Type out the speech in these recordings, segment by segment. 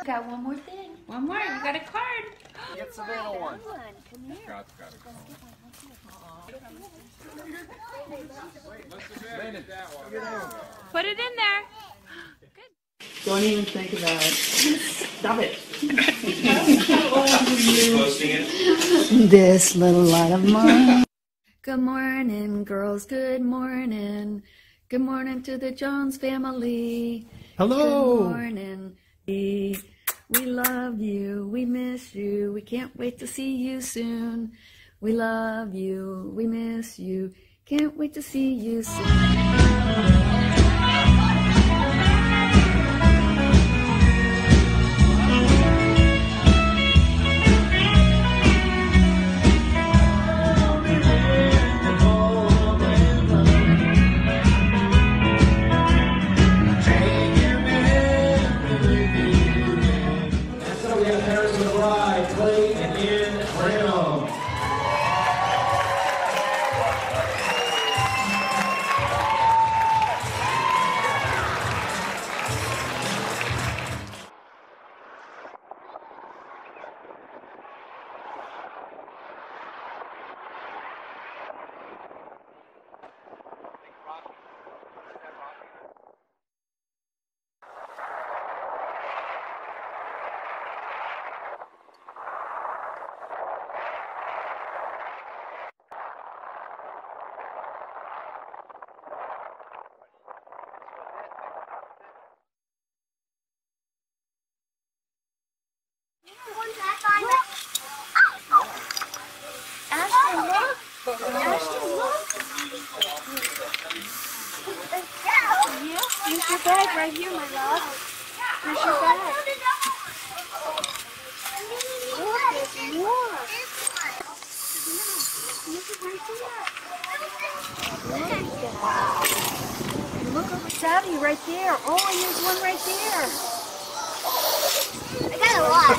Got one more thing. One more. You got a card. Get Savannah one. Come here. Scott's got a card. Put it in there. Good. Don't even think about it. Stop it. Posting it. This little light of mine. Good morning, girls. Good morning. Good morning to the Jones family. Hello. Good morning. We love you. We miss you. We can't wait to see you soon. We love you. We miss you. Can't wait to see you soon. Granum. Ashton, look! Here's your bag right here, my love. Here's your bag. Look, there's more. Look over Savvy right there. Oh, and there's one right there. I got a lot.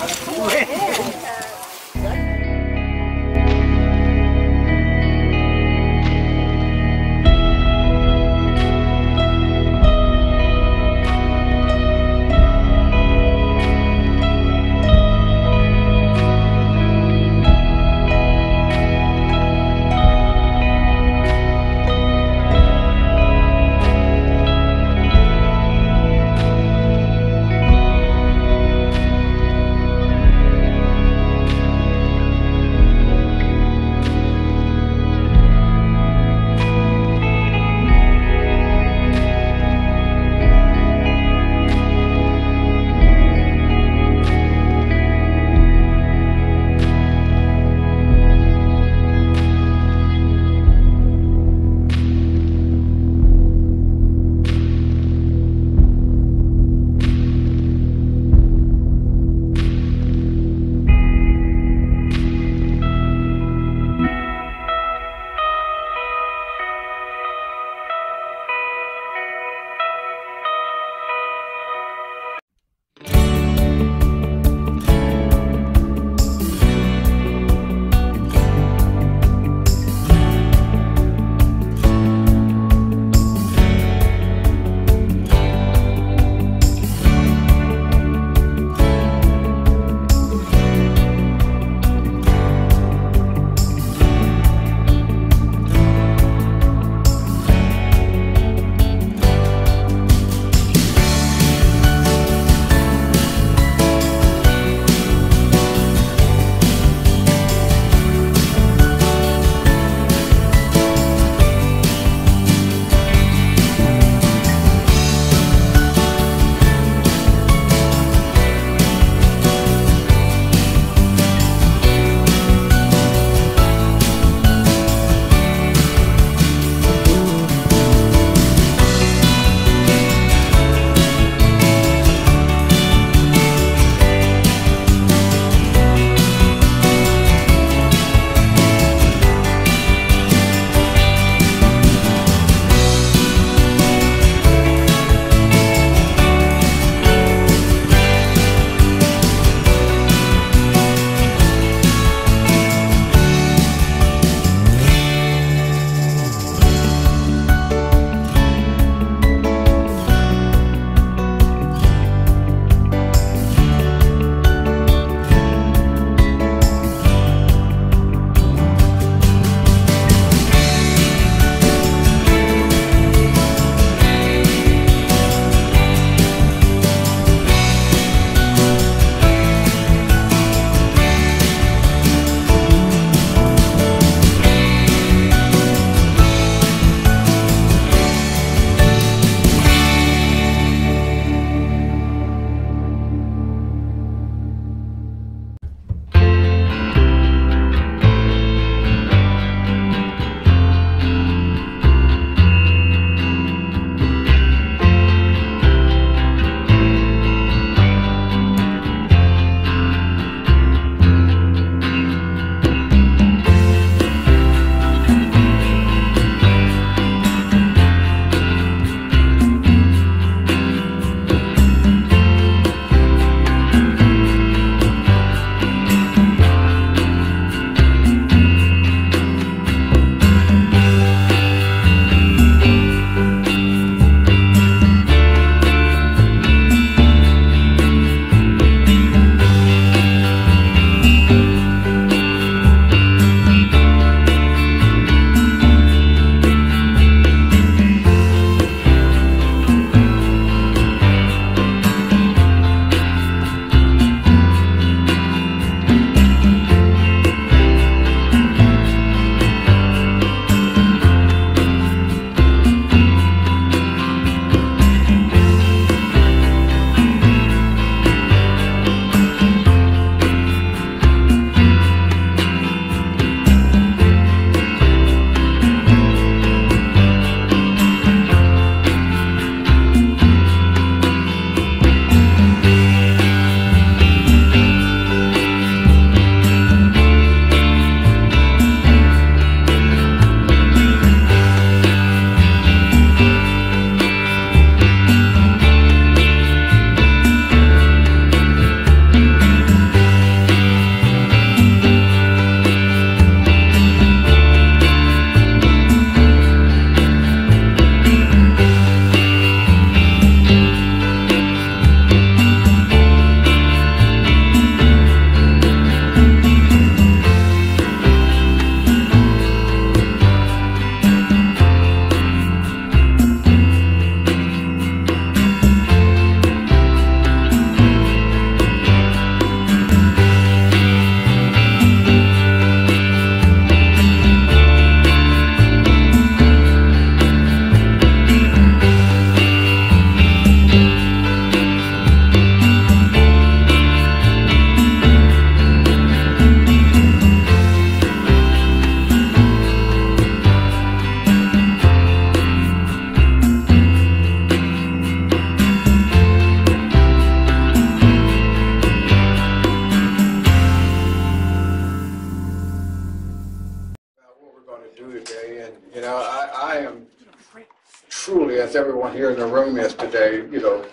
truly, as everyone here in the room is today, you know,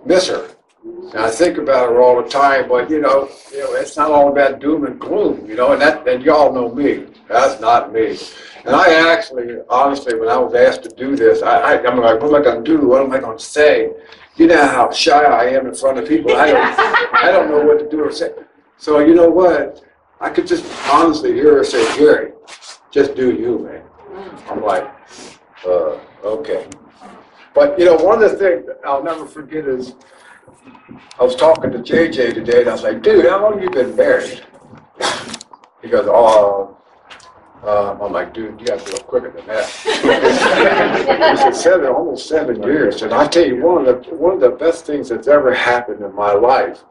miss her. And I think about her all the time, but you know, it's not all about doom and gloom, you know, and y'all know me. That's not me. And I actually, honestly, when I was asked to do this, I'm like, what am I going to do? What am I going to say? You know how shy I am in front of people. I don't know what to do or say. So you know what? I could just honestly hear her say, Gary, just do you, man. I'm like, okay. But you know, one of the things that I'll never forget is, I was talking to JJ today, and I was like, dude, how long have you been married? He goes, I'm like, dude, you got to go quicker than that. He said, almost 7 years. And I tell you, one of the best things that's ever happened in my life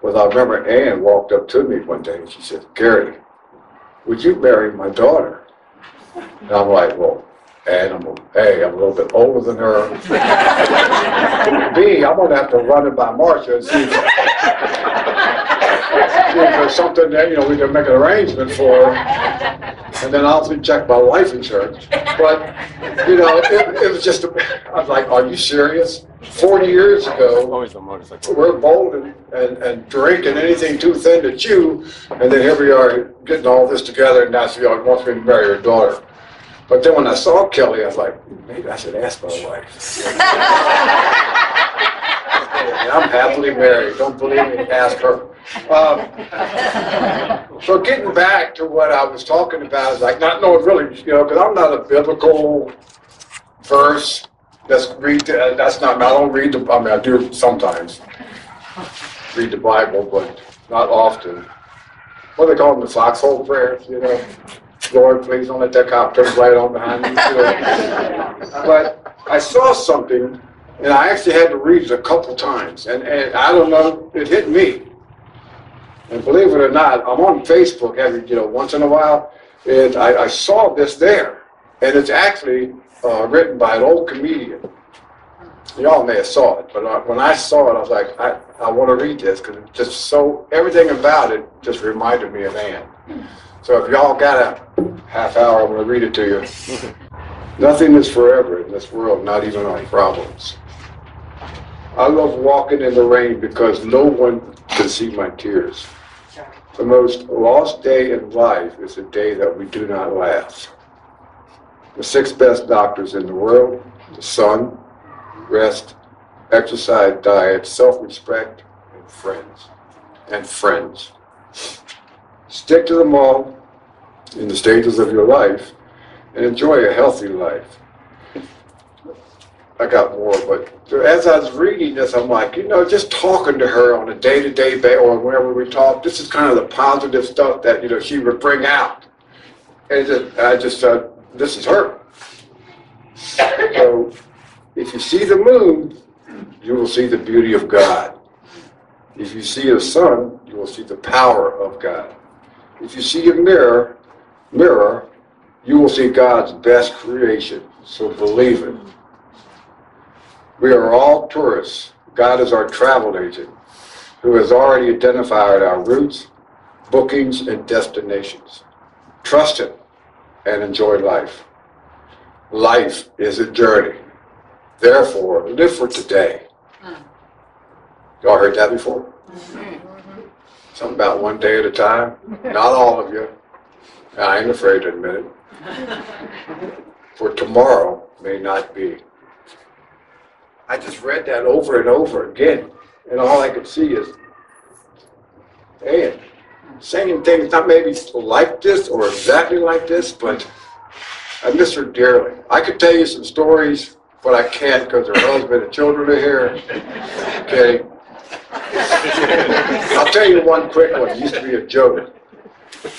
was I remember Ann walked up to me one day, and she said, Gary, would you marry my daughter? And I'm like, well, and I'm a little bit older than her. B, I'm going to have to run it by Marcia and see if there's something that, you know, we can make an arrangement for. And then I'll check my life insurance. But, you know, it was just, I was like, are you serious? 40 years ago, we're bold and drinking anything too thin to chew. And then here we are getting all this together, and now she wants me to marry her daughter. But then when I saw Kelly, I was like, maybe I should ask my wife. I'm happily married. Don't believe me? Ask her. So getting back to what I was talking about is like not knowing really, you know, because I'm not a biblical verse. That's not. I don't read the. I mean, I do sometimes read the Bible, but not often. What do they call them? The foxhole prayers, you know. Lord, please don't let that cop turn right on behind me. But I saw something, and I actually had to read it a couple times, and I don't know, it hit me. And believe it or not, I'm on Facebook every, you know, once in a while, and I saw this there, and it's actually written by an old comedian. Y'all may have saw it, but when I saw it, I was like, I want to read this because it just so everything about it just reminded me of Ann. So if y'all got a half hour, I'm going to read it to you. Nothing is forever in this world, not even our problems. I love walking in the rain because no one can see my tears. The most lost day in life is the day that we do not laugh. The 6 best doctors in the world: the sun, rest, exercise, diet, self-respect, and friends. And friends. Stick to them all in the stages of your life and enjoy a healthy life. I got more, but as I was reading this, I'm like, you know, just talking to her on a day-to-day basis or whenever we talk, this is kind of the positive stuff that, you know, she would bring out. And I just said, this is her. So if you see the moon, you will see the beauty of God. If you see the sun, you will see the power of God. If you see a mirror, you will see God's best creation. So believe it. We are all tourists. God is our travel agent who has already identified our routes, bookings, and destinations. Trust Him and enjoy life. Life is a journey. Therefore, live for today. Y'all heard that before? Something about one day at a time. Not all of you. I ain't afraid to admit it. For tomorrow may not be. I just read that over and over again, and all I could see is, man, saying things not maybe like this or exactly like this, but I miss her dearly. I could tell you some stories, but I can't because her husband and children are here. Okay. I'll tell you one quick one. It used to be a joke.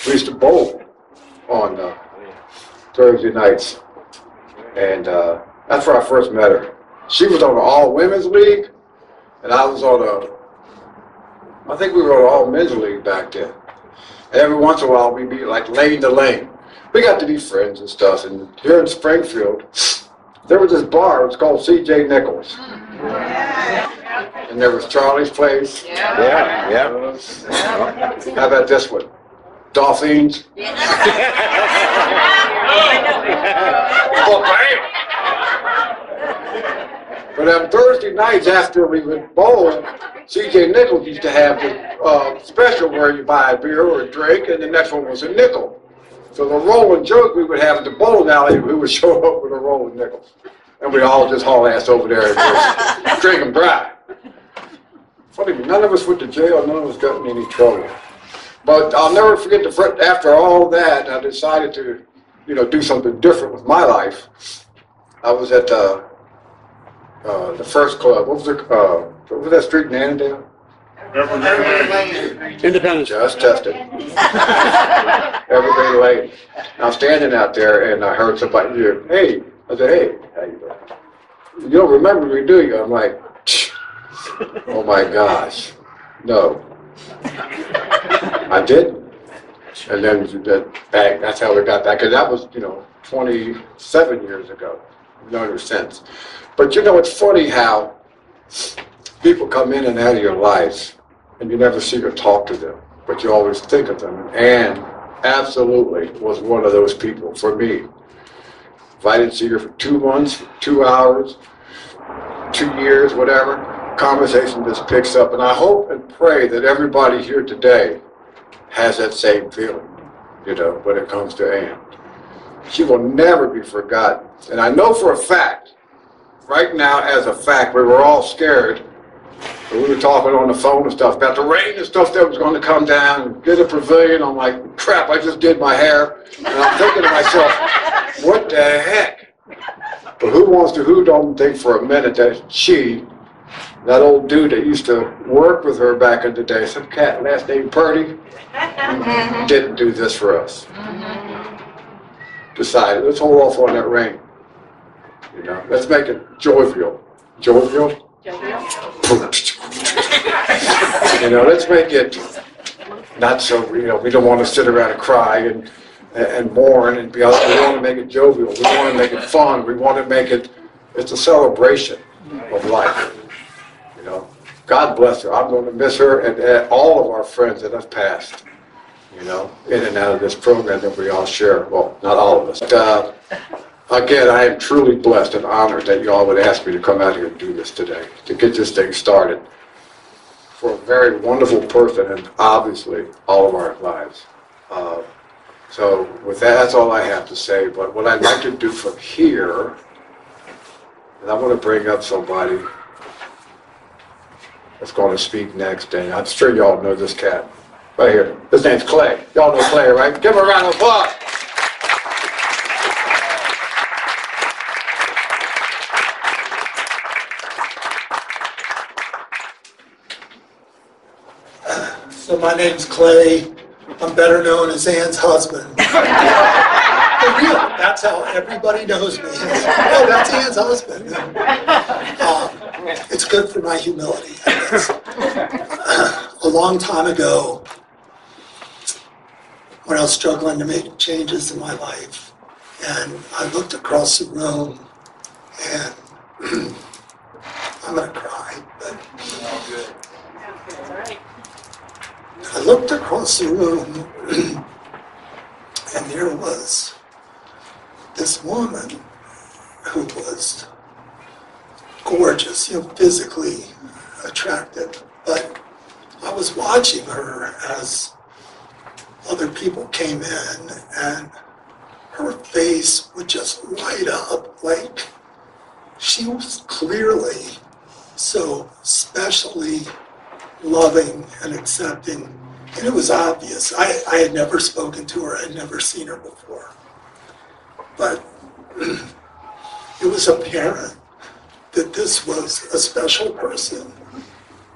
We used to bowl on Thursday nights, and that's where I first met her. She was on an all-women's league, and I was on I think we were on an all-men's league back then. And every once in a while, we'd be like lane to lane. We got to be friends and stuff, and here in Springfield, there was this bar. It was called C.J. Nichols. And there was Charlie's Place. Yeah. How about this one? Dolphins. Well, bam. But on Thursday nights after we would bowl, C.J. Nichols used to have the special where you buy a beer or a drink, and the next one was a nickel. So the rolling joke we would have at the bowling alley, we would show up with a rolling nickels. And we all just haul ass over there and just drink them dry. Funny, none of us went to jail, none of us got in any trouble. But I'll never forget after all that, I decided to, do something different with my life. I was at the first club. What was that street in Annandale? Independence. Just tested. Everybody Lane. I'm standing out there and I heard somebody here, hey. I said, hey, how you doing? You don't remember me, do you? I'm like, oh my gosh, no. I didn't. And then that's how we got back. Because that was, 27 years ago. No sense. But it's funny how people come in and out of your lives and you never see or talk to them, but you always think of them. And absolutely was one of those people for me. If I didn't see her for 2 months, 2 hours, 2 years, whatever, conversation just picks up. And I hope and pray that everybody here today has that same feeling, when it comes to Ann. She will never be forgotten. And I know for a fact, right now as a fact, we were all scared. We were talking on the phone and stuff about the rain and stuff that was going to come down and get a pavilion. I'm like, crap, I just did my hair. And I'm thinking to myself, what the heck? But who don't think for a minute that that old dude that used to work with her back in the day, some cat last name Purdy, didn't do this for us. Decided, let's hold off on that rain. Let's make it jovial. Jovial? Let's make it not so, we don't want to sit around and cry and mourn and be out. We want to make it jovial. We want to make it fun. We want to make it's a celebration of life. God bless her. I'm going to miss her and all of our friends that have passed, in and out of this program that we all share. Well, not all of us. But, again, I am truly blessed and honored that you all would ask me to come out here and do this today, to get this thing started for a very wonderful person and obviously all of our lives. So with that, that's all I have to say. But what I'd like to do from here, and I want to bring up somebody that's going to speak next. And I'm sure y'all know this cat right here. His name's Clay. Y'all know Clay, right? Give him a round of applause. So my name's Clay. I'm better known as Ann's husband. For real, that's how everybody knows me. Oh, that's Ann's husband. It's good for my humility, I guess. A long time ago, when I was struggling to make changes in my life, and I looked across the room, and I'm going to cry, but I looked across the room, and there was this woman who was gorgeous, physically attractive. But I was watching her as other people came in, and her face would just light up like she was clearly so specially loving and accepting. And it was obvious. I had never spoken to her. I had never seen her before. But it was apparent that this was a special person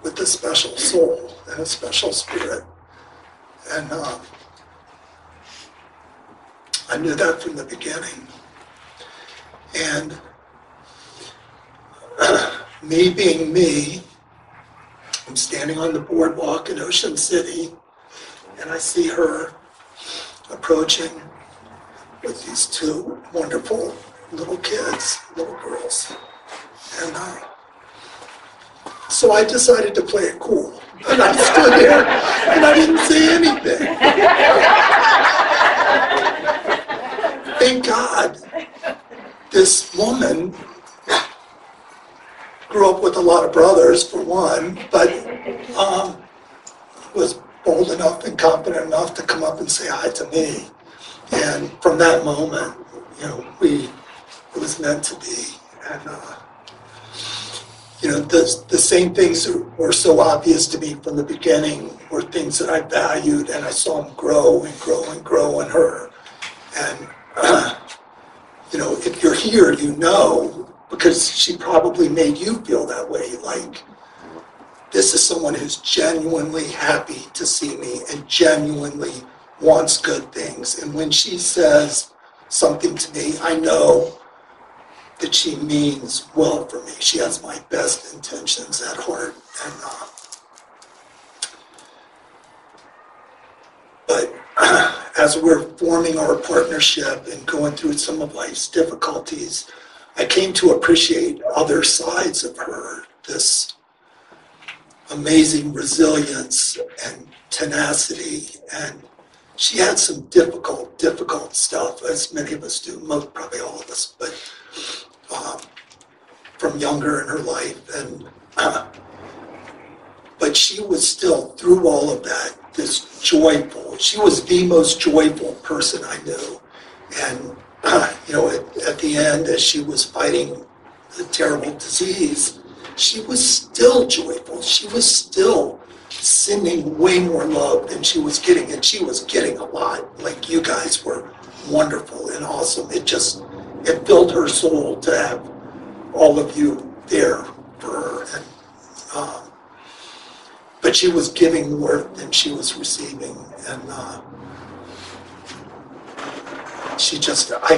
with a special soul and a special spirit. And I knew that from the beginning. And me being me, I'm standing on the boardwalk in Ocean City, and I see her approaching with these two wonderful little kids, little girls. And so I decided to play it cool. And I stood there, and I didn't say anything. a lot of brothers, for one, but was bold enough and confident enough to come up and say hi to me. And from that moment, you know, it was meant to be. And, you know, the same things that were so obvious to me from the beginning were things that I valued, and I saw them grow and grow and grow in her. And, you know, if you're here, you know, because she probably made you feel that way, like, this is someone who's genuinely happy to see me and genuinely wants good things. And when she says something to me, I know that she means well for me. She has my best intentions at heart. And, but as we're forming our partnership and going through some of life's difficulties, I came to appreciate other sides of her, this amazing resilience and tenacity. And she had some difficult stuff, as many of us do, most, probably all of us, but from younger in her life. And but she was still, through all of that, this joyful, she was the most joyful person I knew. And you know, at the end, as she was fighting the terrible disease, she was still joyful. She was still sending way more love than she was getting, and she was getting a lot. Like, you guys were wonderful and awesome. It filled her soul to have all of you there for her. And, but she was giving more than she was receiving. And I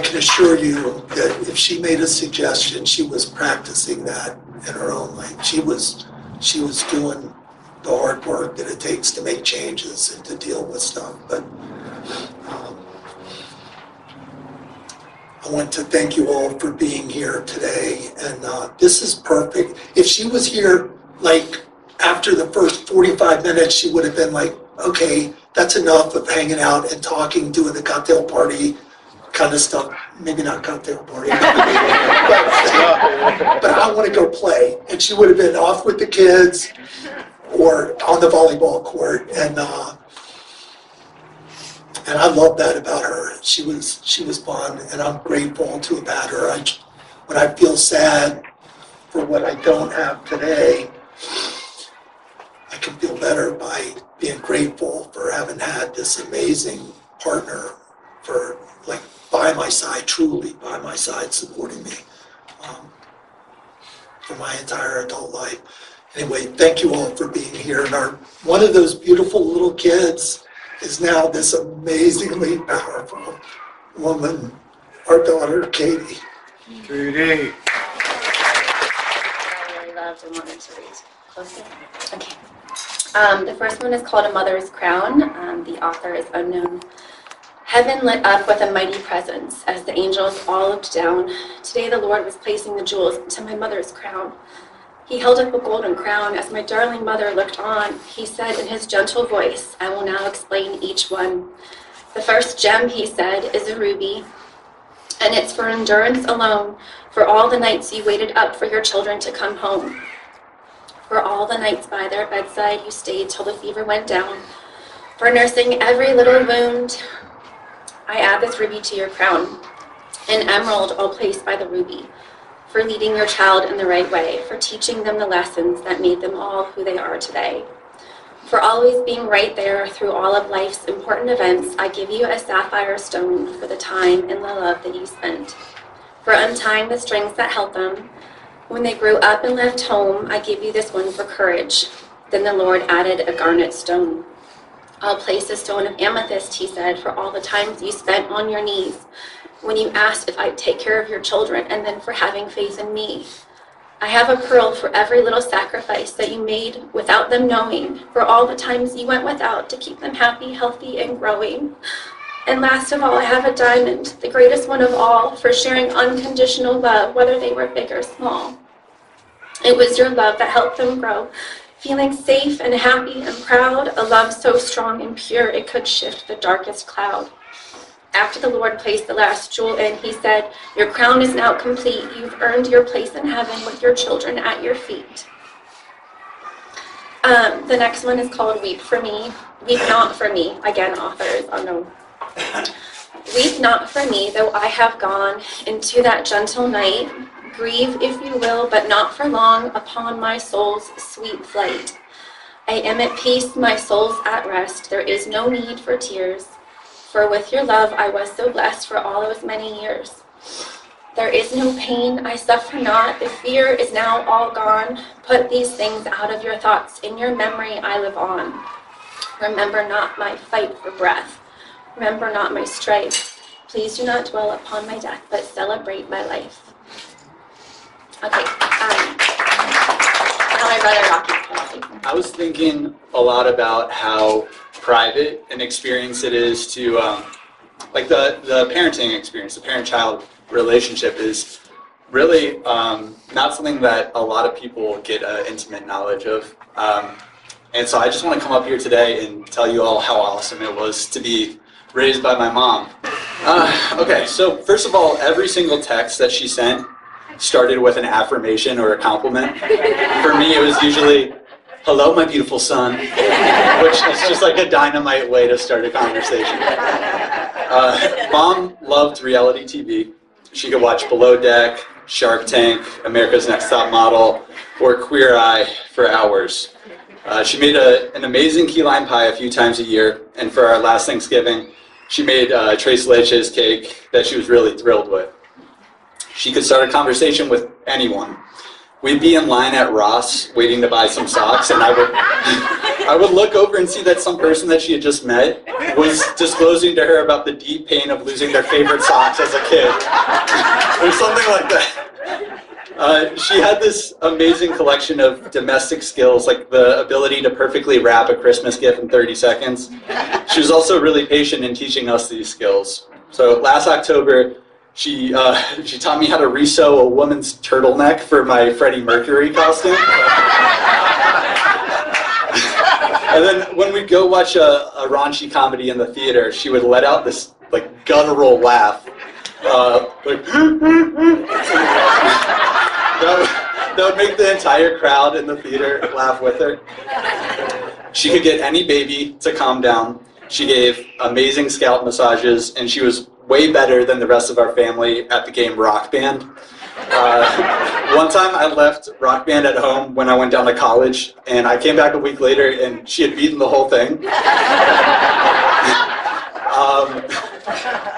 can assure you that if she made a suggestion, she was practicing that in her own life. She was doing the hard work that it takes to make changes and to deal with stuff. But I want to thank you all for being here today. And this is perfect. If she was here, like, after the first 45 minutes, she would have been like, okay, that's enough of hanging out and talking, doing the cocktail party kind of stuff. Maybe not cocktail party, but I want to go play. And she would have been off with the kids or on the volleyball court. And I love that about her. She was fun, and I'm grateful to have had her. When I feel sad for what I don't have today, I can feel better by being grateful for having had this amazing partner for, like, by my side, truly by my side, supporting me for my entire adult life. Anyway, thank you all for being here. And one of those beautiful little kids is now this amazingly powerful woman, our daughter, Katie. Katie. I really loved and wanted to read. Closer? Okay. The first one is called A Mother's Crown. The author is unknown. Heaven lit up with a mighty presence as the angels all looked down. Today the Lord was placing the jewels into my mother's crown. He held up a golden crown as my darling mother looked on. He said in his gentle voice, I will now explain each one. The first gem, he said, is a ruby, and it's for endurance alone, for all the nights you waited up for your children to come home. For all the nights by their bedside you stayed till the fever went down. For nursing every little wound, I add this ruby to your crown, an emerald all placed by the ruby, for leading your child in the right way, for teaching them the lessons that made them all who they are today. For always being right there through all of life's important events, I give you a sapphire stone for the time and the love that you spent. For untying the strings that held them, when they grew up and left home, I give you this one for courage. Then the Lord added a garnet stone. I'll place a stone of amethyst, he said, for all the times you spent on your knees, when you asked if I'd take care of your children, and then for having faith in me. I have a pearl for every little sacrifice that you made without them knowing, for all the times you went without to keep them happy, healthy, and growing. And last of all, I have a diamond, the greatest one of all, for sharing unconditional love, whether they were big or small. It was your love that helped them grow, feeling safe and happy and proud, a love so strong and pure it could shift the darkest cloud. After the Lord placed the last jewel in, he said, "Your crown is now complete. You've earned your place in heaven with your children at your feet." The next one is called Weep for Me. Weep not for me. Again, author is unknown. Weep not for me, though I have gone into that gentle night. Grieve, if you will, but not for long, upon my soul's sweet flight. I am at peace, my soul's at rest. There is no need for tears, for with your love I was so blessed for all those many years. There is no pain, I suffer not. The fear is now all gone. Put these things out of your thoughts. In your memory I live on. Remember not my fight for breath. Remember not my strife. Please do not dwell upon my death, but celebrate my life. Okay, now my brother Rocky. I was thinking a lot about how private an experience it is to, like the parenting experience, the parent-child relationship is really not something that a lot of people get intimate knowledge of. And so I just want to come up here today and tell you all how awesome it was to be raised by my mom. Okay, so first of all, every single text that she sent started with an affirmation or a compliment. For me, it was usually, "Hello, my beautiful son," which is just like a dynamite way to start a conversation. Mom loved reality TV. She could watch Below Deck, Shark Tank, America's Next Top Model, or Queer Eye for hours. She made an amazing key lime pie a few times a year, and for our last Thanksgiving, she made tres leches cake that she was really thrilled with. She could start a conversation with anyone. We'd be in line at Ross waiting to buy some socks, and I would look over and see that some person that she had just met was disclosing to her about the deep pain of losing their favorite socks as a kid, or something like that. She had this amazing collection of domestic skills, like the ability to perfectly wrap a Christmas gift in 30 seconds. She was also really patient in teaching us these skills. So last October, she taught me how to resew a woman's turtleneck for my Freddie Mercury costume. And then when we'd go watch a raunchy comedy in the theater, she would let out this like guttural laugh. Like, that would make the entire crowd in the theater laugh with her. She could get any baby to calm down. She gave amazing scalp massages, and she was way better than the rest of our family at the game Rock Band. One time I left Rock Band at home when I went down to college, and I came back a week later and she had beaten the whole thing.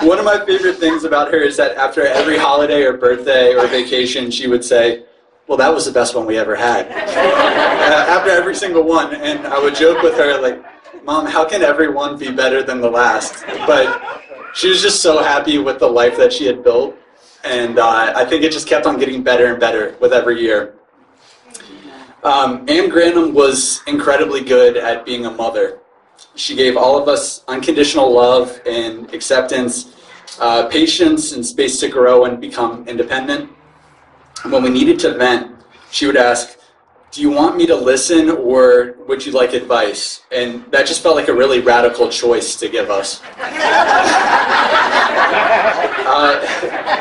One of my favorite things about her is that after every holiday or birthday or vacation, she would say, "Well, that was the best one we ever had." After every single one, and I would joke with her, like, "Mom, how can every one be better than the last?" But she was just so happy with the life that she had built, and I think it just kept on getting better and better with every year. Anne Granum was incredibly good at being a mother. She gave all of us unconditional love and acceptance, patience and space to grow and become independent. When we needed to vent, she would ask, "Do you want me to listen or would you like advice?" And that just felt like a really radical choice to give us.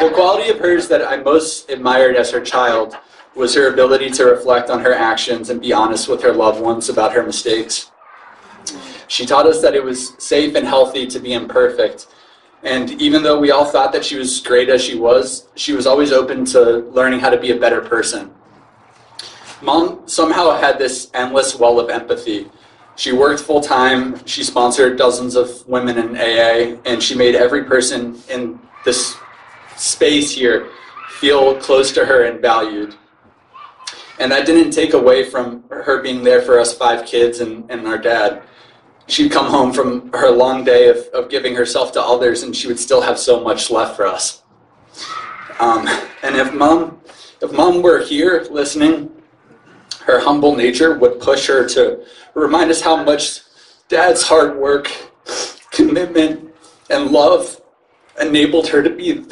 The quality of hers that I most admired as her child was her ability to reflect on her actions and be honest with her loved ones about her mistakes. She taught us that it was safe and healthy to be imperfect. And even though we all thought that she was great as she was always open to learning how to be a better person. Mom somehow had this endless well of empathy. She worked full-time, she sponsored dozens of women in AA, and she made every person in this space here feel close to her and valued. And that didn't take away from her being there for us 5 kids and our dad. She'd come home from her long day of giving herself to others, and she would still have so much left for us. And if mom were here listening, her humble nature would push her to remind us how much Dad's hard work, commitment, and love enabled her to be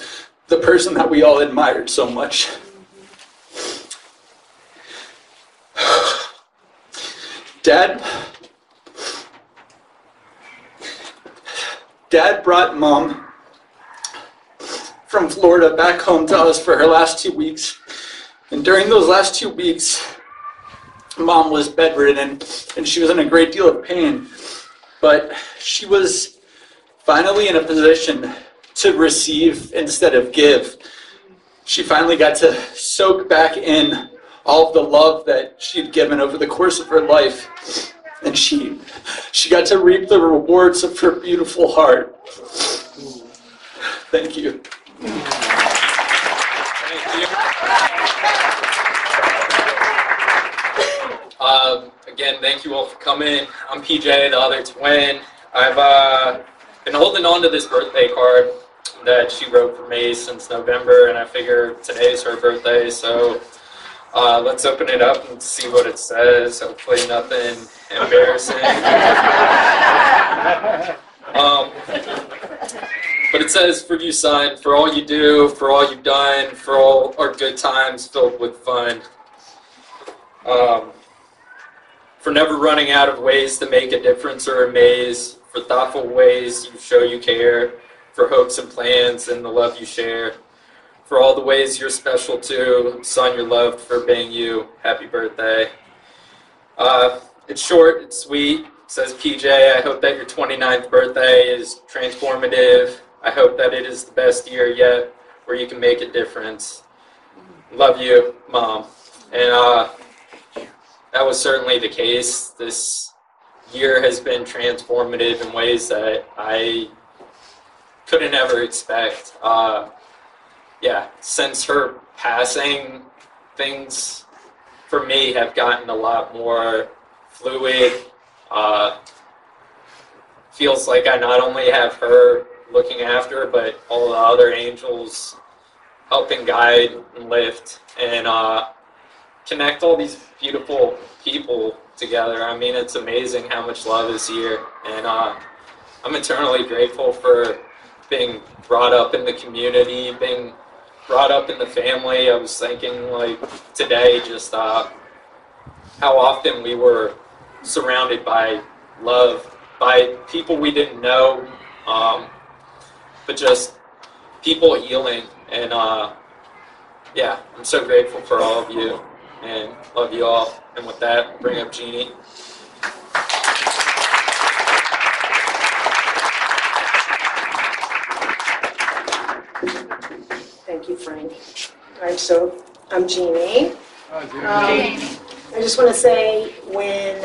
the person that we all admired so much. Dad brought Mom from Florida back home to us for her last 2 weeks. And during those last 2 weeks, Mom was bedridden and she was in a great deal of pain. But she was finally in a position to receive instead of give. She finally got to soak back in all of the love that she'd given over the course of her life. And she got to reap the rewards of her beautiful heart. Thank you. Thank you. Again, thank you all for coming. I'm PJ, the other twin. I've been holding on to this birthday card that she wrote for me since November, and I figure today's her birthday, so let's open it up and see what it says. Hopefully nothing embarrassing. But it says, "For you, son, for all you do, for all you've done, for all our good times filled with fun. For never running out of ways to make a difference or amaze, for thoughtful ways you show you care, for hopes and plans and the love you share, for all the ways you're special too, son, you're loved for being you. Happy birthday." It's short, it's sweet. It says, "PJ, I hope that your 29th birthday is transformative. I hope that it is the best year yet where you can make a difference. Love you, Mom." And that was certainly the case. This year has been transformative in ways that I couldn't ever expect. Yeah, since her passing, things for me have gotten a lot more fluid. Feels like I not only have her looking after, but all the other angels helping guide and lift and connect all these beautiful people together. I mean, it's amazing how much love is here, and I'm eternally grateful for being brought up in the community, being brought up in the family. I was thinking, like, today, just how often we were surrounded by love, by people we didn't know, but just people healing. And yeah, I'm so grateful for all of you and love you all. And with that, I'll bring up Jeannie. Thank you, Frank. All right, so I'm Jeannie. I just want to say, when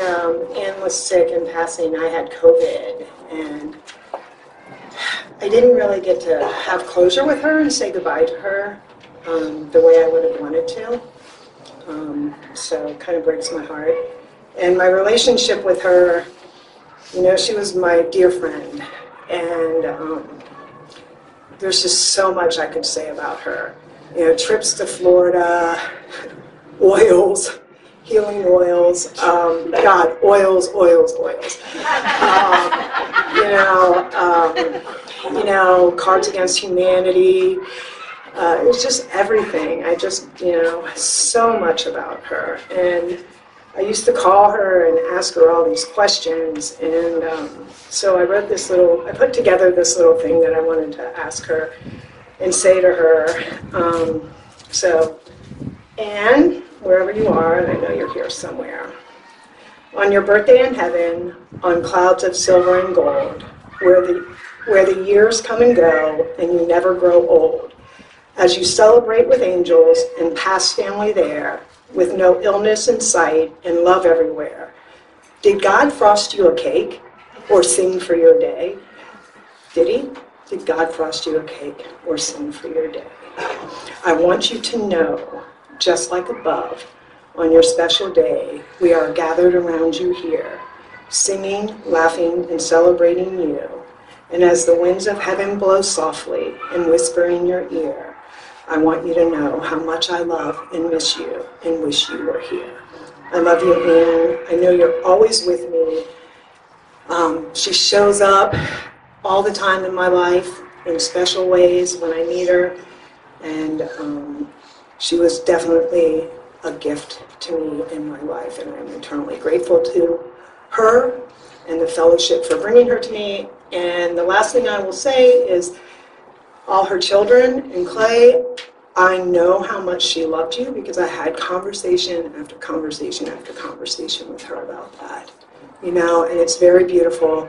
Ann was sick and passing, I had COVID, and I didn't really get to have closure with her and say goodbye to her the way I would have wanted to. So it kind of breaks my heart. And my relationship with her, you know, she was my dear friend, and there's just so much I could say about her. You know, trips to Florida, oils, healing oils, God, oils. You know, Cards Against Humanity. It was just everything. I just, you know, so much about her. And I used to call her and ask her all these questions. And so I put together this little thing that I wanted to ask her and say to her. So, Anne, wherever you are, and I know you're here somewhere, on your birthday in heaven, on clouds of silver and gold, where the years come and go and you never grow old, as you celebrate with angels and past family there, with no illness in sight and love everywhere. Did God frost you a cake or sing for your day? Did he? Did God frost you a cake or sing for your day? I want you to know, just like above, on your special day, we are gathered around you here, singing, laughing, and celebrating you. And as the winds of heaven blow softly and whisper in your ear, I want you to know how much I love and miss you and wish you were here. I love you, Anne. I know you're always with me. She shows up all the time in my life in special ways when I meet her. And she was definitely a gift to me in my life. And I'm eternally grateful to her and the fellowship for bringing her to me. And the last thing I will say is, all her children. And Clay, I know how much she loved you because I had conversation after conversation after conversation with her about that. You know, and it's very beautiful.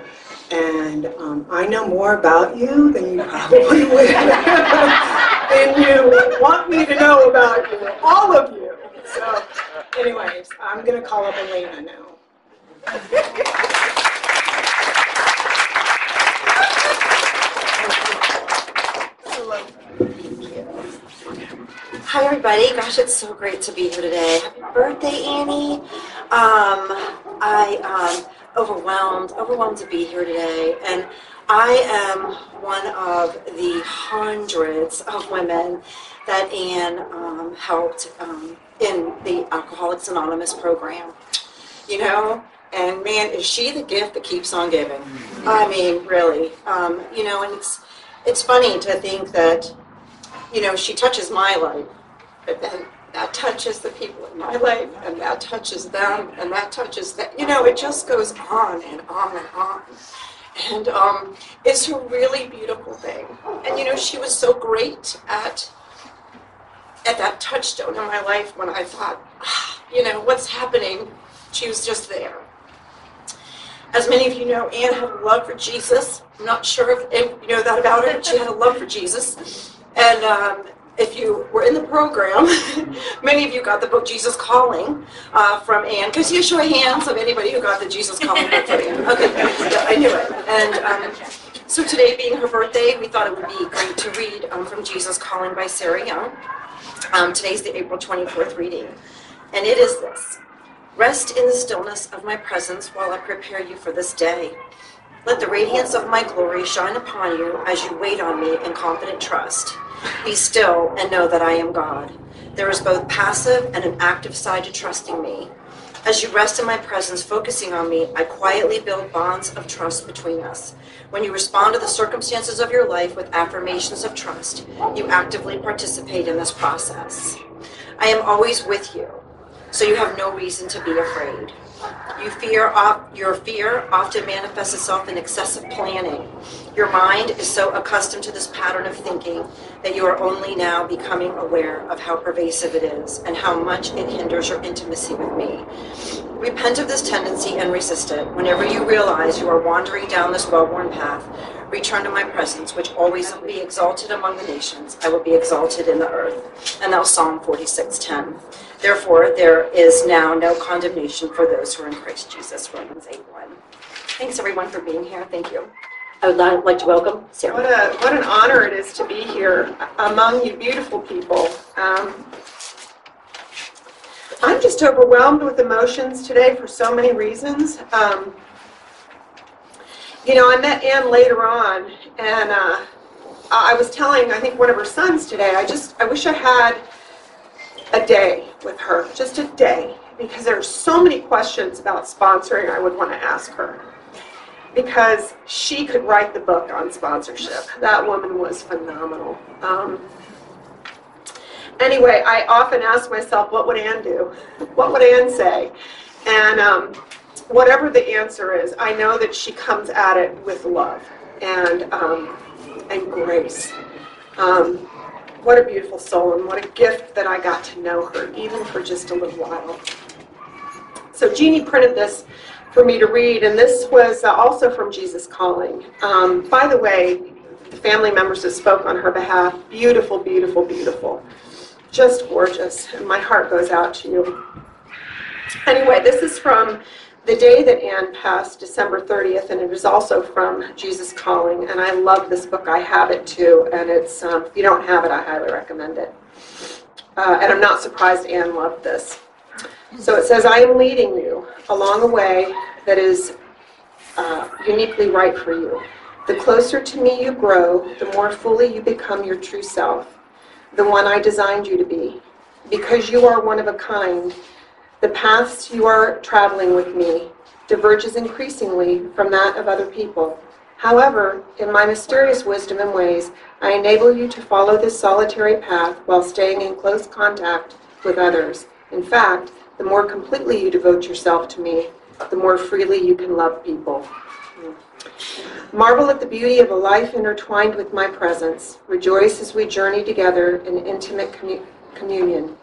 And I know more about you than you probably would, than you want me to know about you, all of you. So, anyways, I'm going to call up Elena now. Hi everybody, gosh, it's so great to be here today. Happy birthday, Annie. Overwhelmed to be here today, and I am one of the hundreds of women that Anne helped in the Alcoholics Anonymous program, you know, and man, is she the gift that keeps on giving. I mean, really, you know, and it's funny to think that, you know, she touches my life, but then that touches the people in my life, and that touches them, and that touches them. You know, it just goes on and on and on. And it's a really beautiful thing. And, you know, she was so great at that touchstone in my life when I thought, you know, what's happening? She was just there. As many of you know, Anne had a love for Jesus. I'm not sure if you know that about her, but she had a love for Jesus. And if you were in the program, many of you got the book Jesus Calling from Anne. Could you show hands of anybody who got the Jesus Calling book from Anne? Okay, yeah, I knew it. And so today being her birthday, we thought it would be great to read from Jesus Calling by Sarah Young. Today's the April 24th reading. And it is this: rest in the stillness of my presence while I prepare you for this day. Let the radiance of my glory shine upon you as you wait on me in confident trust. Be still and know that I am God. There is both passive and an active side to trusting me. As you rest in my presence, focusing on me, I quietly build bonds of trust between us. When you respond to the circumstances of your life with affirmations of trust, you actively participate in this process. I am always with you, so you have no reason to be afraid. Your fear often manifests itself in excessive planning. Your mind is so accustomed to this pattern of thinking that you are only now becoming aware of how pervasive it is and how much it hinders your intimacy with me. Repent of this tendency and resist it. Whenever you realize you are wandering down this well-worn path, return to my presence, which always will be exalted among the nations. I will be exalted in the earth. And now Psalm 46:10. Therefore, there is now no condemnation for those who are in Christ Jesus, Romans 8:1. Thanks, everyone, for being here. Thank you. I would like to welcome Sarah. What an honor it is to be here among you beautiful people. I'm just overwhelmed with emotions today for so many reasons. You know, I met Anne later on, and I was telling, I think, one of her sons today, I wish I had a day with her, just a day, because there are so many questions about sponsoring I would want to ask her, because she could write the book on sponsorship. That woman was phenomenal. Anyway, I often ask myself, what would Anne do? What would Anne say? And whatever the answer is, I know that she comes at it with love and grace. What a beautiful soul, and what a gift that I got to know her, even for just a little while. So Jeannie printed this for me to read, and this was also from Jesus Calling. By the way, the family members that spoke on her behalf, beautiful, beautiful, beautiful. Just gorgeous, and my heart goes out to you. Anyway, this is from the day that Anne passed, December 30th, and it is also from Jesus Calling, and I love this book. I have it too, and it's, if you don't have it, I highly recommend it. And I'm not surprised Anne loved this. So it says, I am leading you along a way that is uniquely right for you. The closer to me you grow, the more fully you become your true self, the one I designed you to be. Because you are one of a kind, the paths you are traveling with me diverges increasingly from that of other people. However, in my mysterious wisdom and ways, I enable you to follow this solitary path while staying in close contact with others. In fact, the more completely you devote yourself to me, the more freely you can love people. Marvel at the beauty of a life intertwined with my presence. Rejoice as we journey together in intimate communion.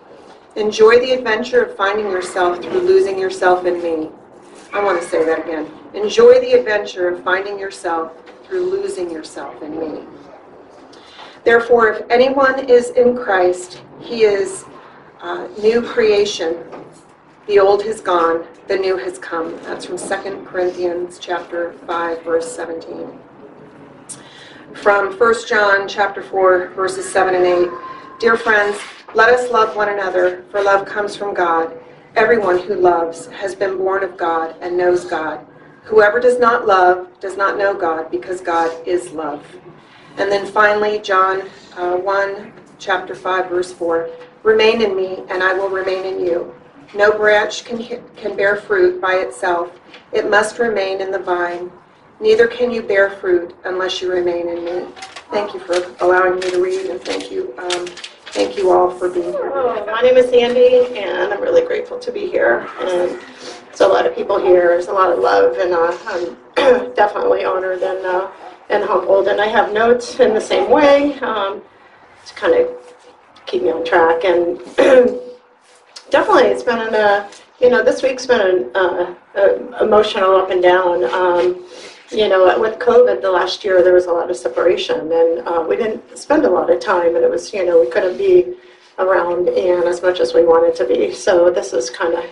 Enjoy the adventure of finding yourself through losing yourself in me. I want to say that again. Enjoy the adventure of finding yourself through losing yourself in me. Therefore, if anyone is in Christ, he is new creation. The old has gone, the new has come. That's from 2 Corinthians chapter 5, verse 17. From 1 John chapter 4, verses 7 and 8. Dear friends, let us love one another, for love comes from God. Everyone who loves has been born of God and knows God. Whoever does not love does not know God, because God is love. And then finally, John 1, chapter 5, verse 4. Remain in me, and I will remain in you. No branch can bear fruit by itself. It must remain in the vine. Neither can you bear fruit unless you remain in me. Thank you for allowing me to read, and thank you all for being here. Oh, my name is Sandy, and I'm really grateful to be here. And there's a lot of people here. There's a lot of love, and I'm definitely honored and humbled. And I have notes in the same way to kind of keep me on track. And definitely, it's been this week's been an emotional up and down. With COVID the last year, there was a lot of separation, and we didn't spend a lot of time, and it was, we couldn't be around Anne as much as we wanted to be. So this is kind of,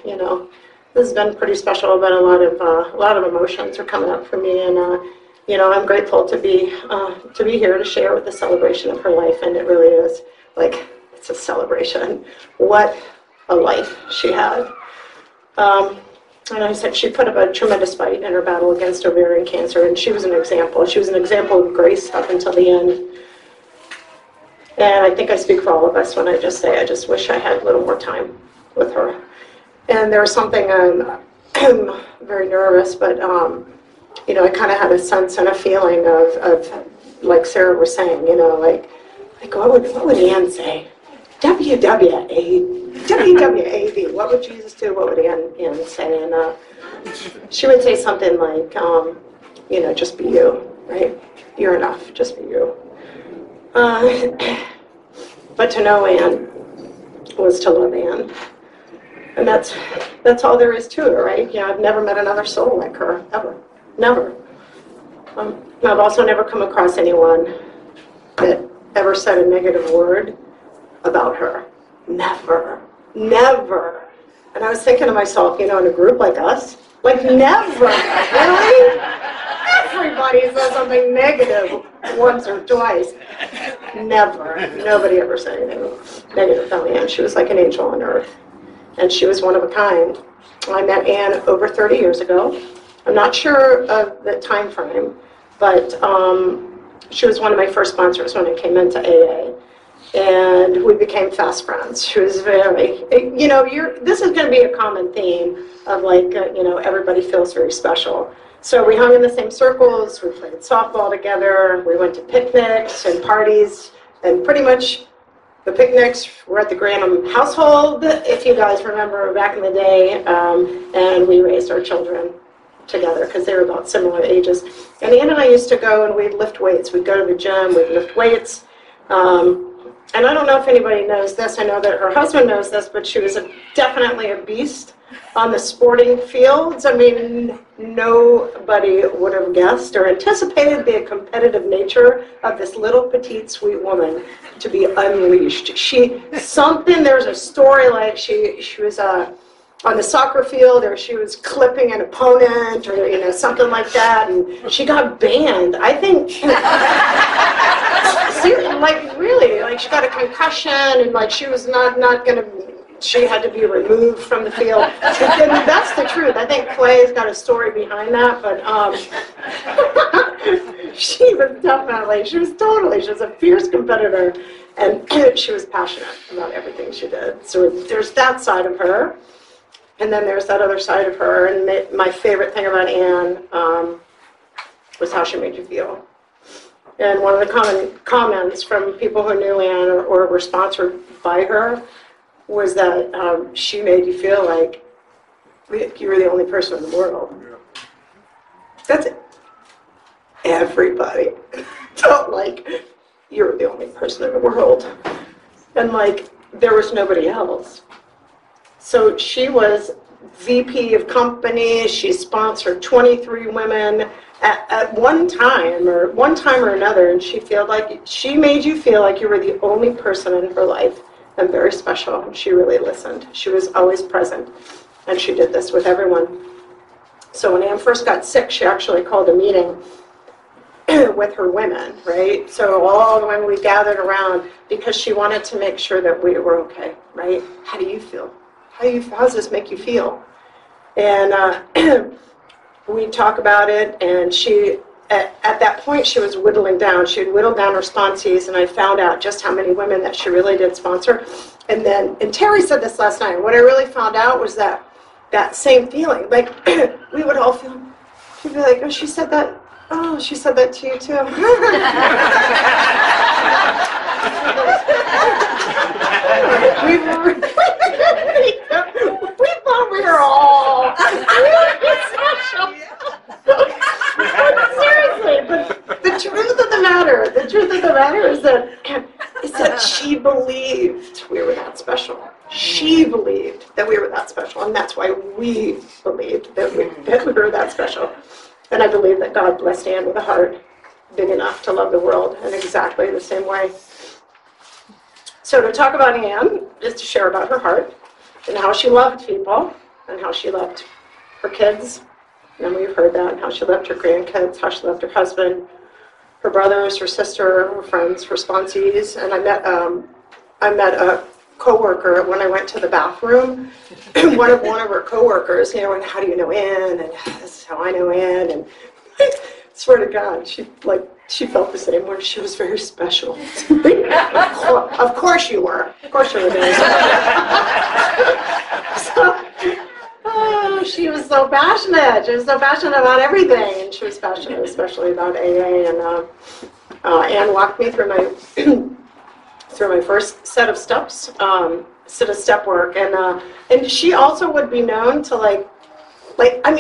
this has been pretty special, but a lot of emotions are coming up for me, and I'm grateful to be here to share with the celebration of her life, and it really is like it's a celebration. What a life she had. And I said she put up a tremendous fight in her battle against ovarian cancer, and she was an example. She was an example of grace up until the end. And I think I speak for all of us when I just say I just wish I had a little more time with her. And there was something, I'm very nervous, but I kind of had a sense and a feeling of like Sarah was saying, like what would Anne say? WWAD, what would Jesus do? What would Anne say? And she would say something like, just be you, right? You're enough, just be you. But to know Anne was to love Anne. And that's all there is to her, right? I've never met another soul like her, ever. Never. I've also never come across anyone that ever said a negative word about her. Never. Never. And I was thinking to myself, in a group like us, like never. Really? Everybody says something negative once or twice. Never. Nobody ever said anything negative about Anne. She was like an angel on earth. And she was one of a kind. I met Anne over 30 years ago. I'm not sure of the time frame, but she was one of my first sponsors when I came into AA. And we became fast friends. She was very, this is going to be a common theme of everybody feels very special. So we hung in the same circles, we played softball together, we went to picnics and parties, and pretty much the picnics were at the Granum household, if you guys remember back in the day, and we raised our children together because they were about similar ages. And Anne and I used to go and we'd lift weights. We'd go to the gym, we'd lift weights. And I don't know if anybody knows this. I know that her husband knows this, but she was definitely a beast on the sporting fields. I mean, nobody would have guessed or anticipated the competitive nature of this little petite sweet woman to be unleashed. There's a story like she was on the soccer field, or she was clipping an opponent, or something like that, and she got banned. I think, really, she got a concussion, and she was not gonna. She had to be removed from the field. And that's the truth. I think Clay's got a story behind that, but she was a fierce competitor, and she was passionate about everything she did. So there's that side of her. And then there's that other side of her, and my favorite thing about Anne was how she made you feel. And one of the common comments from people who knew Anne or were sponsored by her was that she made you feel like you were the only person in the world. That's it. everybody felt like you were the only person in the world. And like, there was nobody else. So she was VP of company. She sponsored 23 women at one time or another, and she made you feel like you were the only person in her life and very special. And she really listened. She was always present, and she did this with everyone. So when Anne first got sick, she actually called a meeting with her women, right? So all the women, we gathered around because she wanted to make sure that we were okay, right? How do you feel? How does this make you feel? And we talk about it, and she, at that point, she was whittling down. She had whittled down her sponsees, and I found out just how many women that she really did sponsor. And Terry said this last night. What I really found out was that same feeling. Like, we would all feel, she'd be like, oh, she said that to you too. we thought we were all really special. Seriously, but the truth of the matter is that she believed we were that special. She believed that we were that special, and that's why we believed that we were that special. And I believe that God blessed Anne with a heart big enough to love the world in exactly the same way. So to talk about Anne is to share about her heart and how she loved people and how she loved her kids. And we've heard that, and how she loved her grandkids, how she loved her husband, her brothers, her sister, her friends, her sponsees. And I met a coworker when I went to the bathroom. one of her coworkers, and how do you know Anne? And this is how I know Anne. And I swear to God, she felt the same way. She was very special. Of course you were. Of course you were very special. She was so passionate. She was so passionate about everything, and she was passionate especially about AA. And Anne walked me through my first set of steps, set of step work, and she also would be known to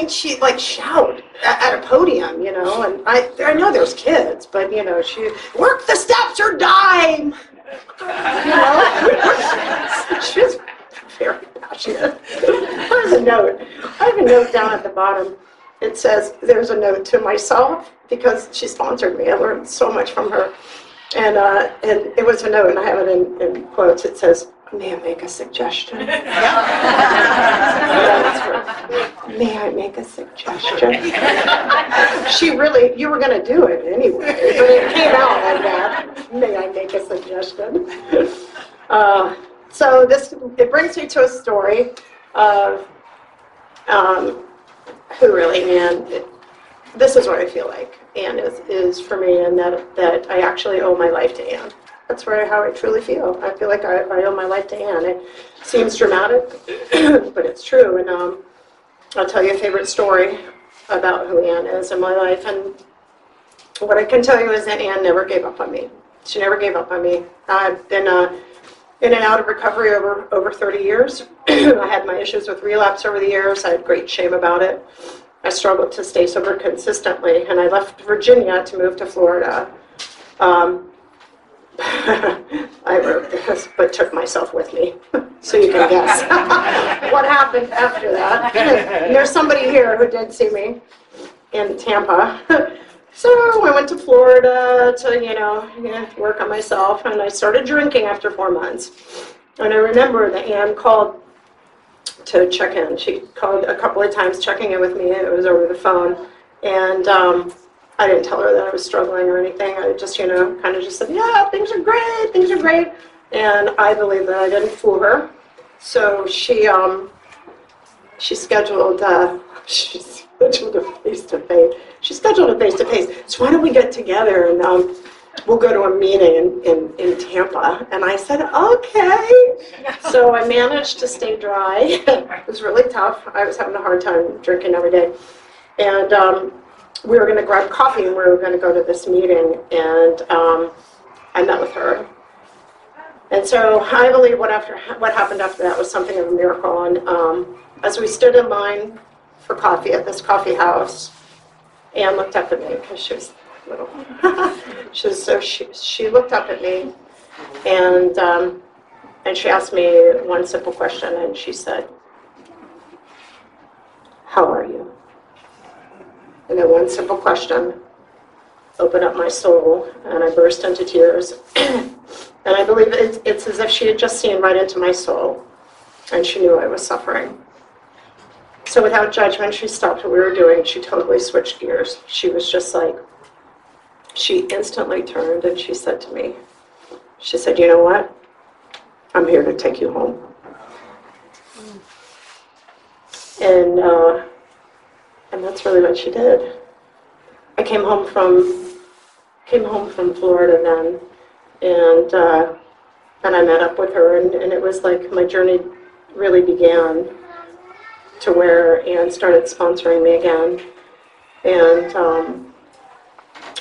she'd shout at a podium, and I know there's kids, but she work the steps or die, she was very passionate. There's a note. I have a note down at the bottom. It says, there's a note to myself, because she sponsored me. I learned so much from her. And it was a note, and I have it in quotes. It says, may I make a suggestion? May I make a suggestion? You were going to do it anyway, but it came out like that. May I make a suggestion? So it brings me to a story of who really Anne. This is what I feel like Anne is for me, and that I actually owe my life to Anne. That's how I truly feel. I feel like I owe my life to Anne. It seems dramatic, but it's true. And I'll tell you a favorite story about who Anne is in my life. And what I can tell you is that Anne never gave up on me. She never gave up on me. I've been in and out of recovery over 30 years. I had my issues with relapse over the years. I had great shame about it. I struggled to stay sober consistently, and I left Virginia to move to Florida. I wrote this, but took myself with me, so you can guess what happened after that. And there's somebody here who did see me in Tampa. So I went to Florida to, work on myself, and I started drinking after 4 months. And I remember that Anne called to check in. She called a couple of times checking in with me. It was over the phone. And I didn't tell her that I was struggling or anything. I just, kind of just said, yeah, things are great. And I believe that I didn't fool her. So she scheduled a face-to-face. She scheduled a face-to-face. So why don't we get together and we'll go to a meeting in Tampa. And I said, okay. So I managed to stay dry. It was really tough. I was having a hard time drinking every day. And we were going to grab coffee, and we were going to go to this meeting. And I met with her. And so I believe what happened after that was something of a miracle. And as we stood in line for coffee at this coffee house, Anne looked up at me because she was little. So she looked up at me, and she asked me one simple question, and she said, "How are you?" And then one simple question opened up my soul, and I burst into tears. And I believe it's as if she had just seen right into my soul, and she knew I was suffering. So without judgment, she stopped what we were doing. She totally switched gears. She was just like, she instantly turned and she said to me, she said, "You know what? I'm here to take you home." And that's really what she did. I came home from Florida then, and I met up with her, and it was like my journey really began to where Anne started sponsoring me again, and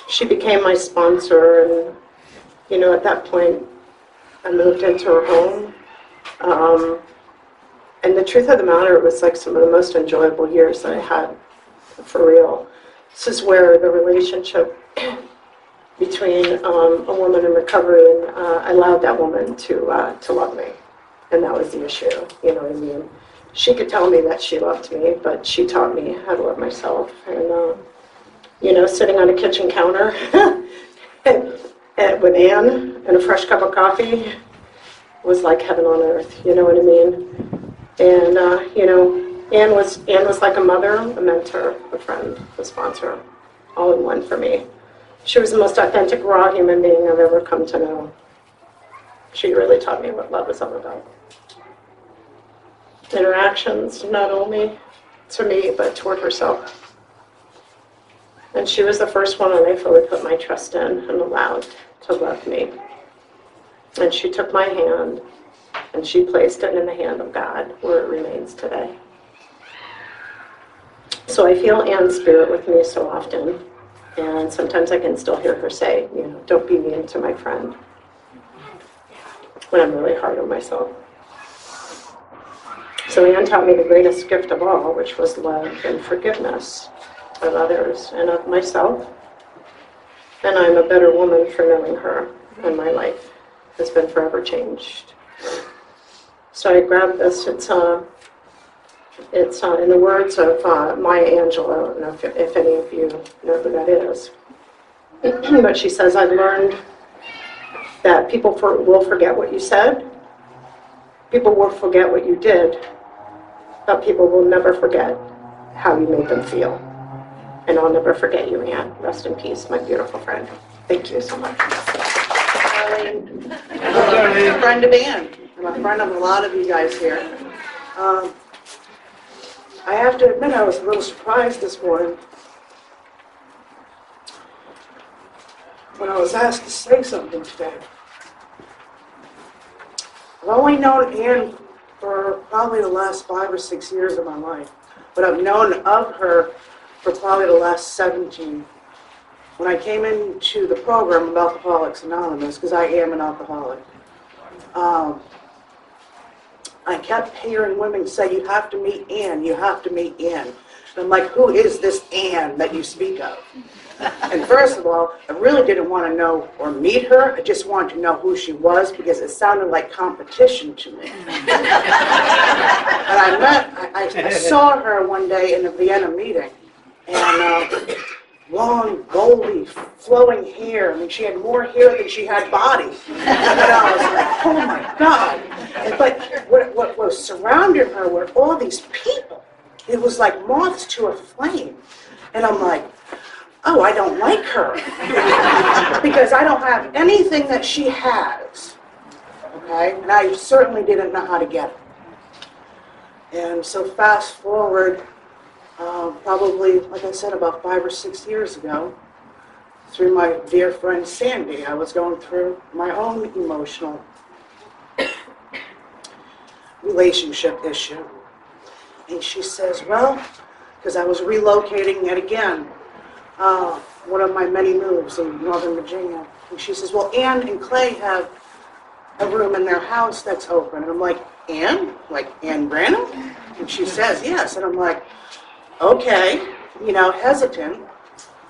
she became my sponsor, and at that point I moved into her home, and the truth of the matter, it was like some of the most enjoyable years that I had, for real. This is where the relationship between a woman in recovery and I allowed that woman to love me, and that was the issue. You know what I mean? She could tell me that she loved me, but she taught me how to love myself. And sitting on a kitchen counter with Anne and a fresh cup of coffee was like heaven on earth. You know what I mean? And Anne was like a mother, a mentor, a friend, a sponsor, all in one for me. She was the most authentic, raw human being I've ever come to know. She really taught me what love is all about. Interactions, not only to me, but toward herself. And she was the first one I fully put my trust in and allowed to love me. And she took my hand, and she placed it in the hand of God, where it remains today. So I feel Anne's spirit with me so often, and sometimes I can still hear her say, "Don't be mean to my friend," when I'm really hard on myself. So Anne taught me the greatest gift of all, which was love and forgiveness of others and of myself. And I'm a better woman for knowing her, and my life has been forever changed. So I grabbed this. It's in the words of Maya Angelou. I don't know if any of you know who that is. But she says, "I've learned that people will forget what you said, people will forget what you did, but people will never forget how you made them feel. And I'll never forget you, Anne. Rest in peace, my beautiful friend." Thank you so much. I'm a friend of Anne. I'm a friend of a lot of you guys here. I have to admit, I was a little surprised this morning when I was asked to say something today. I've only known Anne for probably the last 5 or 6 years of my life, but I've known of her for probably the last 17. When I came into the program of Alcoholics Anonymous, because I am an alcoholic, I kept hearing women say, "You have to meet Anne, you have to meet Anne." And I'm like, who is this Anne that you speak of? And first of all, I really didn't want to know or meet her. I just wanted to know who she was, because it sounded like competition to me. And I saw her one day in a Vienna meeting, and long, goldy, flowing hair. I mean, she had more hair than she had body. And I was like, oh my God. But what was surrounding her were all these people. It was like moths to a flame. And I'm like, oh, I don't like her. Because I don't have anything that she has. Okay? And I certainly didn't know how to get it. And so fast forward, probably, like I said, about 5 or 6 years ago, through my dear friend Sandy, I was going through my own emotional relationship issue. And she says, well, because I was relocating yet again, one of my many moves in Northern Virginia. And she says, well, Anne and Clay have a room in their house that's open. And I'm like, Anne? Like Anne Granum? And she says, yes. And I'm like, okay, hesitant.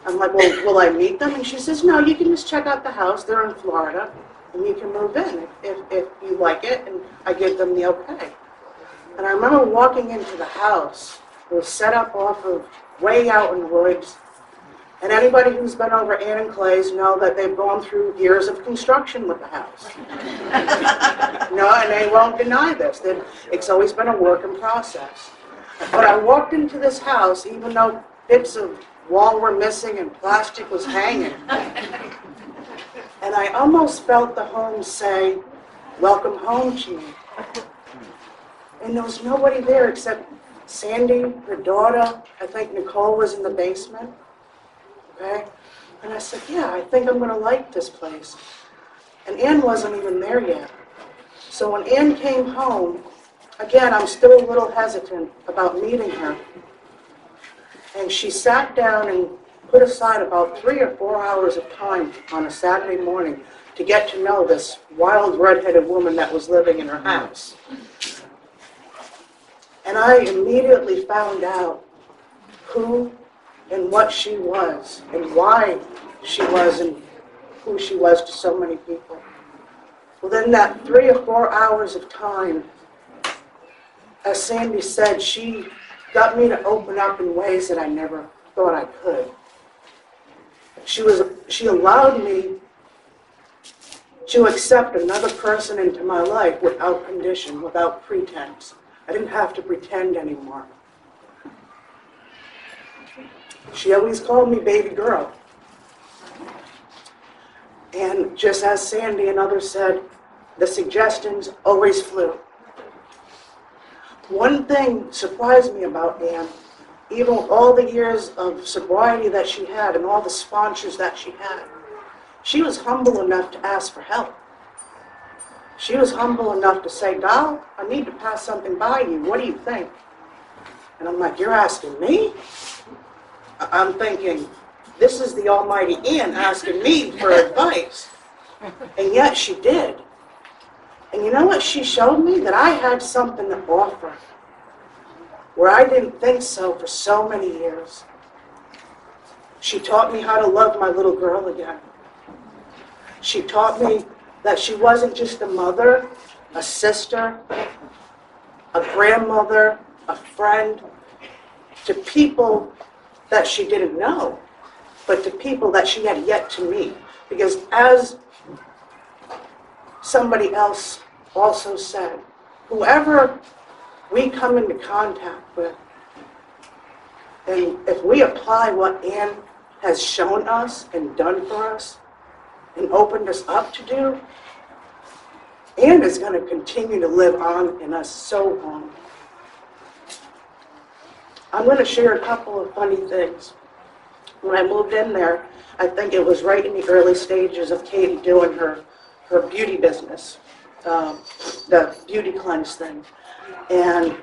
I'm like, well, will I meet them? And she says, no, you can just check out the house. They're in Florida, and you can move in if you like it. And I give them the okay. And I remember walking into the house. It was set up off of way out in the woods. And anybody who's been over Ann and Clay's know that they've gone through years of construction with the house. No, and they won't deny this, that it's always been a work in process. But I walked into this house, even though bits of wall were missing and plastic was hanging. And I almost felt the home say, welcome home to me. And there was nobody there except Sandy, her daughter. I think Nicole was in the basement. Okay? And I said, yeah, I think I'm going to like this place. And Ann wasn't even there yet. So when Ann came home, again, I'm still a little hesitant about meeting her. And she sat down and put aside about 3 or 4 hours of time on a Saturday morning to get to know this wild red-headed woman that was living in her house. And I immediately found out who and what she was, and why she was, and who she was to so many people. Within that 3 or 4 hours of time, as Sandy said, she got me to open up in ways that I never thought I could. She allowed me to accept another person into my life without condition, without pretense. I didn't have to pretend anymore. She always called me baby girl. And just as Sandy and others said, the suggestions always flew. One thing surprised me about Ann, even with all the years of sobriety that she had and all the sponsors that she was humble enough to ask for help. She was humble enough to say, Doll, I need to pass something by you. What do you think? And I'm like, you're asking me? I'm thinking, this is the almighty Ann asking me for advice. And yet she did. And you know what she showed me? That I had something to offer where I didn't think so for so many years. She taught me how to love my little girl again. She taught me that she wasn't just a mother, a sister, a grandmother, a friend, to people that she didn't know, but to people that she had yet to meet. Because as somebody else also said, whoever we come into contact with, and if we apply what Ann has shown us and done for us and opened us up to do, Ann is going to continue to live on in us so long. I'm going to share a couple of funny things. When I moved in there, I think it was right in the early stages of Katie doing her beauty business, the beauty cleanse thing. And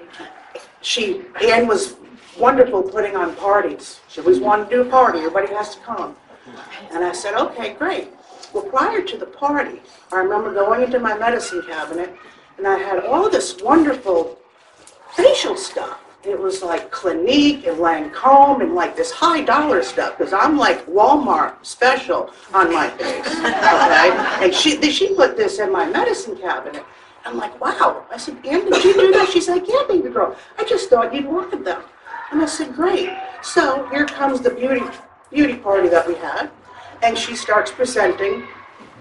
Ann was wonderful putting on parties. She always wanted to do a party. Everybody has to come. And I said, okay, great. Well, prior to the party, I remember going into my medicine cabinet, and I had all this wonderful facial stuff. It was like Clinique and Lancome and like this high dollar stuff, because I'm like Walmart special on my face, okay? And she put this in my medicine cabinet. I'm like, wow. I said, Ann, did you do that? She's like, yeah, baby girl. I just thought you'd wanted them. And I said, great. So here comes the beauty party that we had, and she starts presenting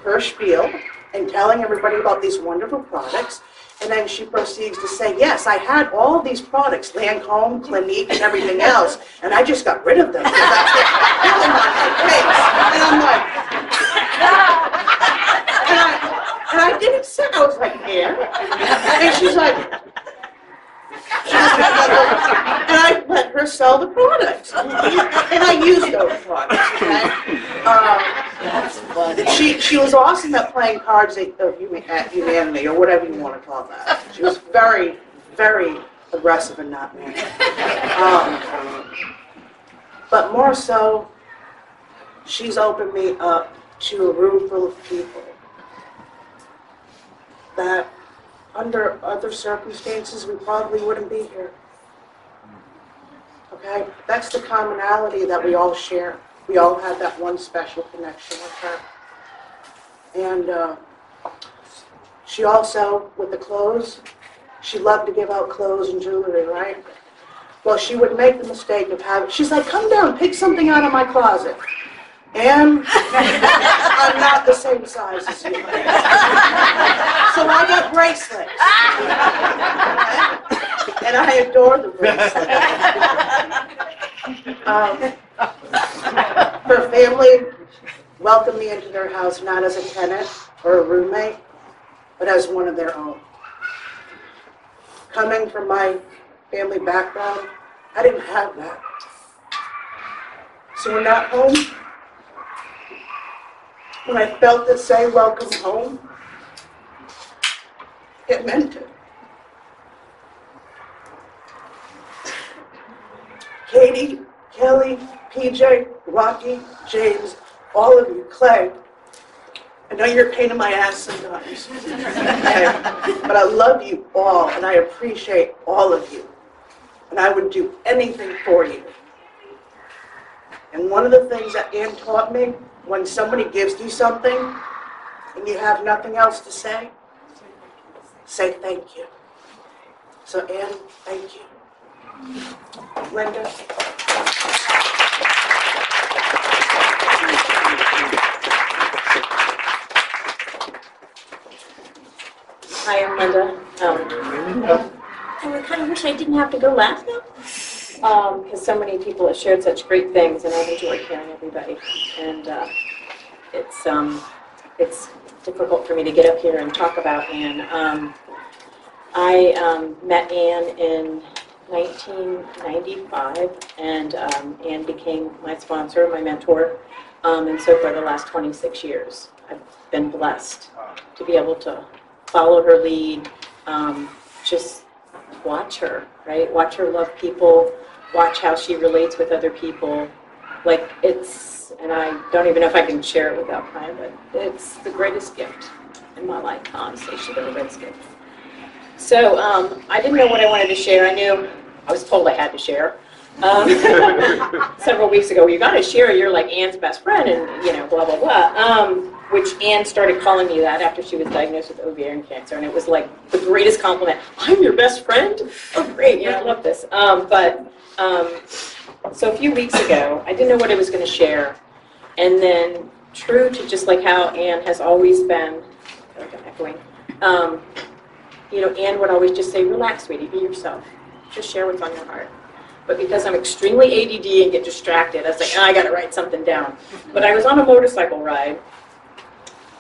her spiel and telling everybody about these wonderful products. And then she proceeds to say, yes, I had all these products, Lancome, Clinique, and everything else, and I just got rid of them. And I'm like, and I didn't say, I was like, Ann? And she's like, and I let her sell the products. And I used those products, okay? She was awesome at playing cards at humanity, or whatever you want to call that. She was very, very aggressive in that manner. But more so, she's opened me up to a room full of people that under other circumstances, we probably wouldn't be here. Okay? That's the commonality that we all share. we all had that one special connection with her. And she also, with the clothes, she loved to give out clothes and jewelry, right? Well, she would make the mistake of having, she's like, come down, pick something out of my closet. And I'm not the same size as you. So I got bracelets. And I adore the bracelets. Her family welcomed me into their house not as a tenant or a roommate, but as one of their own. Coming from my family background, I didn't have that. So when that home, when I felt it say, welcome home, it meant it. Katie, Kelly, PJ, Rocky, James, all of you, Clay, I know you're a pain in my ass sometimes, okay? But I love you all, and I appreciate all of you. And I would do anything for you. And one of the things that Ann taught me, when somebody gives you something and you have nothing else to say thank you. So Ann, thank you. Linda. Hi, I'm Linda. I kind of wish I didn't have to go last now, because so many people have shared such great things, and I've enjoyed hearing everybody. And it's difficult for me to get up here and talk about Ann. I met Ann in 1995, and Ann became my sponsor, my mentor, and so for the last 26 years, I've been blessed to be able to follow her lead, just watch her, right? Watch her love people, watch how she relates with other people. Like it's, and I don't even know if I can share it without crying, but it's the greatest gift in my life, honestly. She's been the greatest gift. So I didn't know what I wanted to share. I was told I had to share. Several weeks ago, you got to share, you're like Ann's best friend, and you know, blah, blah, blah. Which Ann started calling me that after she was diagnosed with ovarian cancer, and it was like the greatest compliment. I'm your best friend? Oh, great, yeah, I love this. So a few weeks ago, I didn't know what I was going to share, and then true to just like how Ann has always been, like I'm echoing, you know, Ann would always just say, relax, sweetie, be yourself. Just share what's on your heart. But because I'm extremely ADD and get distracted, I was like, oh, I got to write something down. But I was on a motorcycle ride,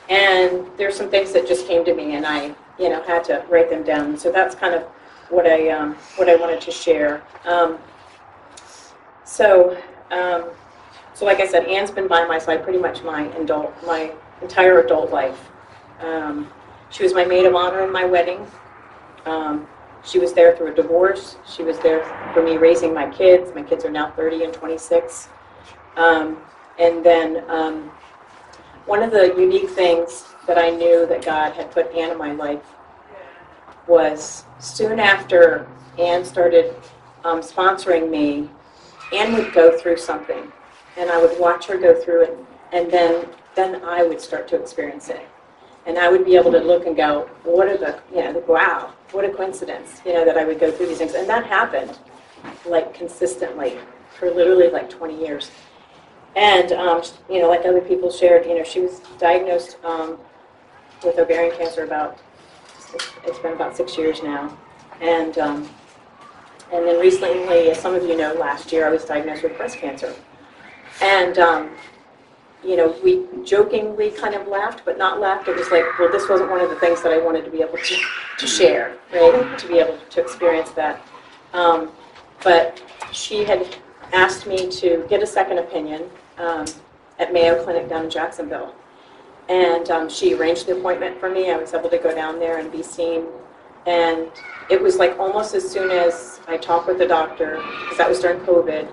and there's some things that just came to me, and I, you know, had to write them down. So that's kind of what I wanted to share. So like I said, Ann's been by my side pretty much my entire adult life. She was my maid of honor in my wedding. She was there through a divorce. She was there for me raising my kids. My kids are now 30 and 26. And then one of the unique things that I knew that God had put Ann in my life was soon after Ann started sponsoring me, Ann would go through something, and I would watch her go through it, and then I would start to experience it. And I would be able to look and go, what are the, you know, wow, what a coincidence, you know, that I would go through these things. And that happened, like, consistently for literally, like, 20 years. And, you know, like other people shared, you know, she was diagnosed with ovarian cancer it's been about 6 years now. And then recently, as some of you know, last year I was diagnosed with breast cancer. And, you know, we jokingly kind of laughed, but not laughed. It was like, well, this wasn't one of the things that I wanted to be able to share, right? To be able to experience that. But she had asked me to get a second opinion at Mayo Clinic down in Jacksonville. And she arranged the appointment for me. I was able to go down there and be seen. And it was like almost as soon as I talked with the doctor, because that was during COVID,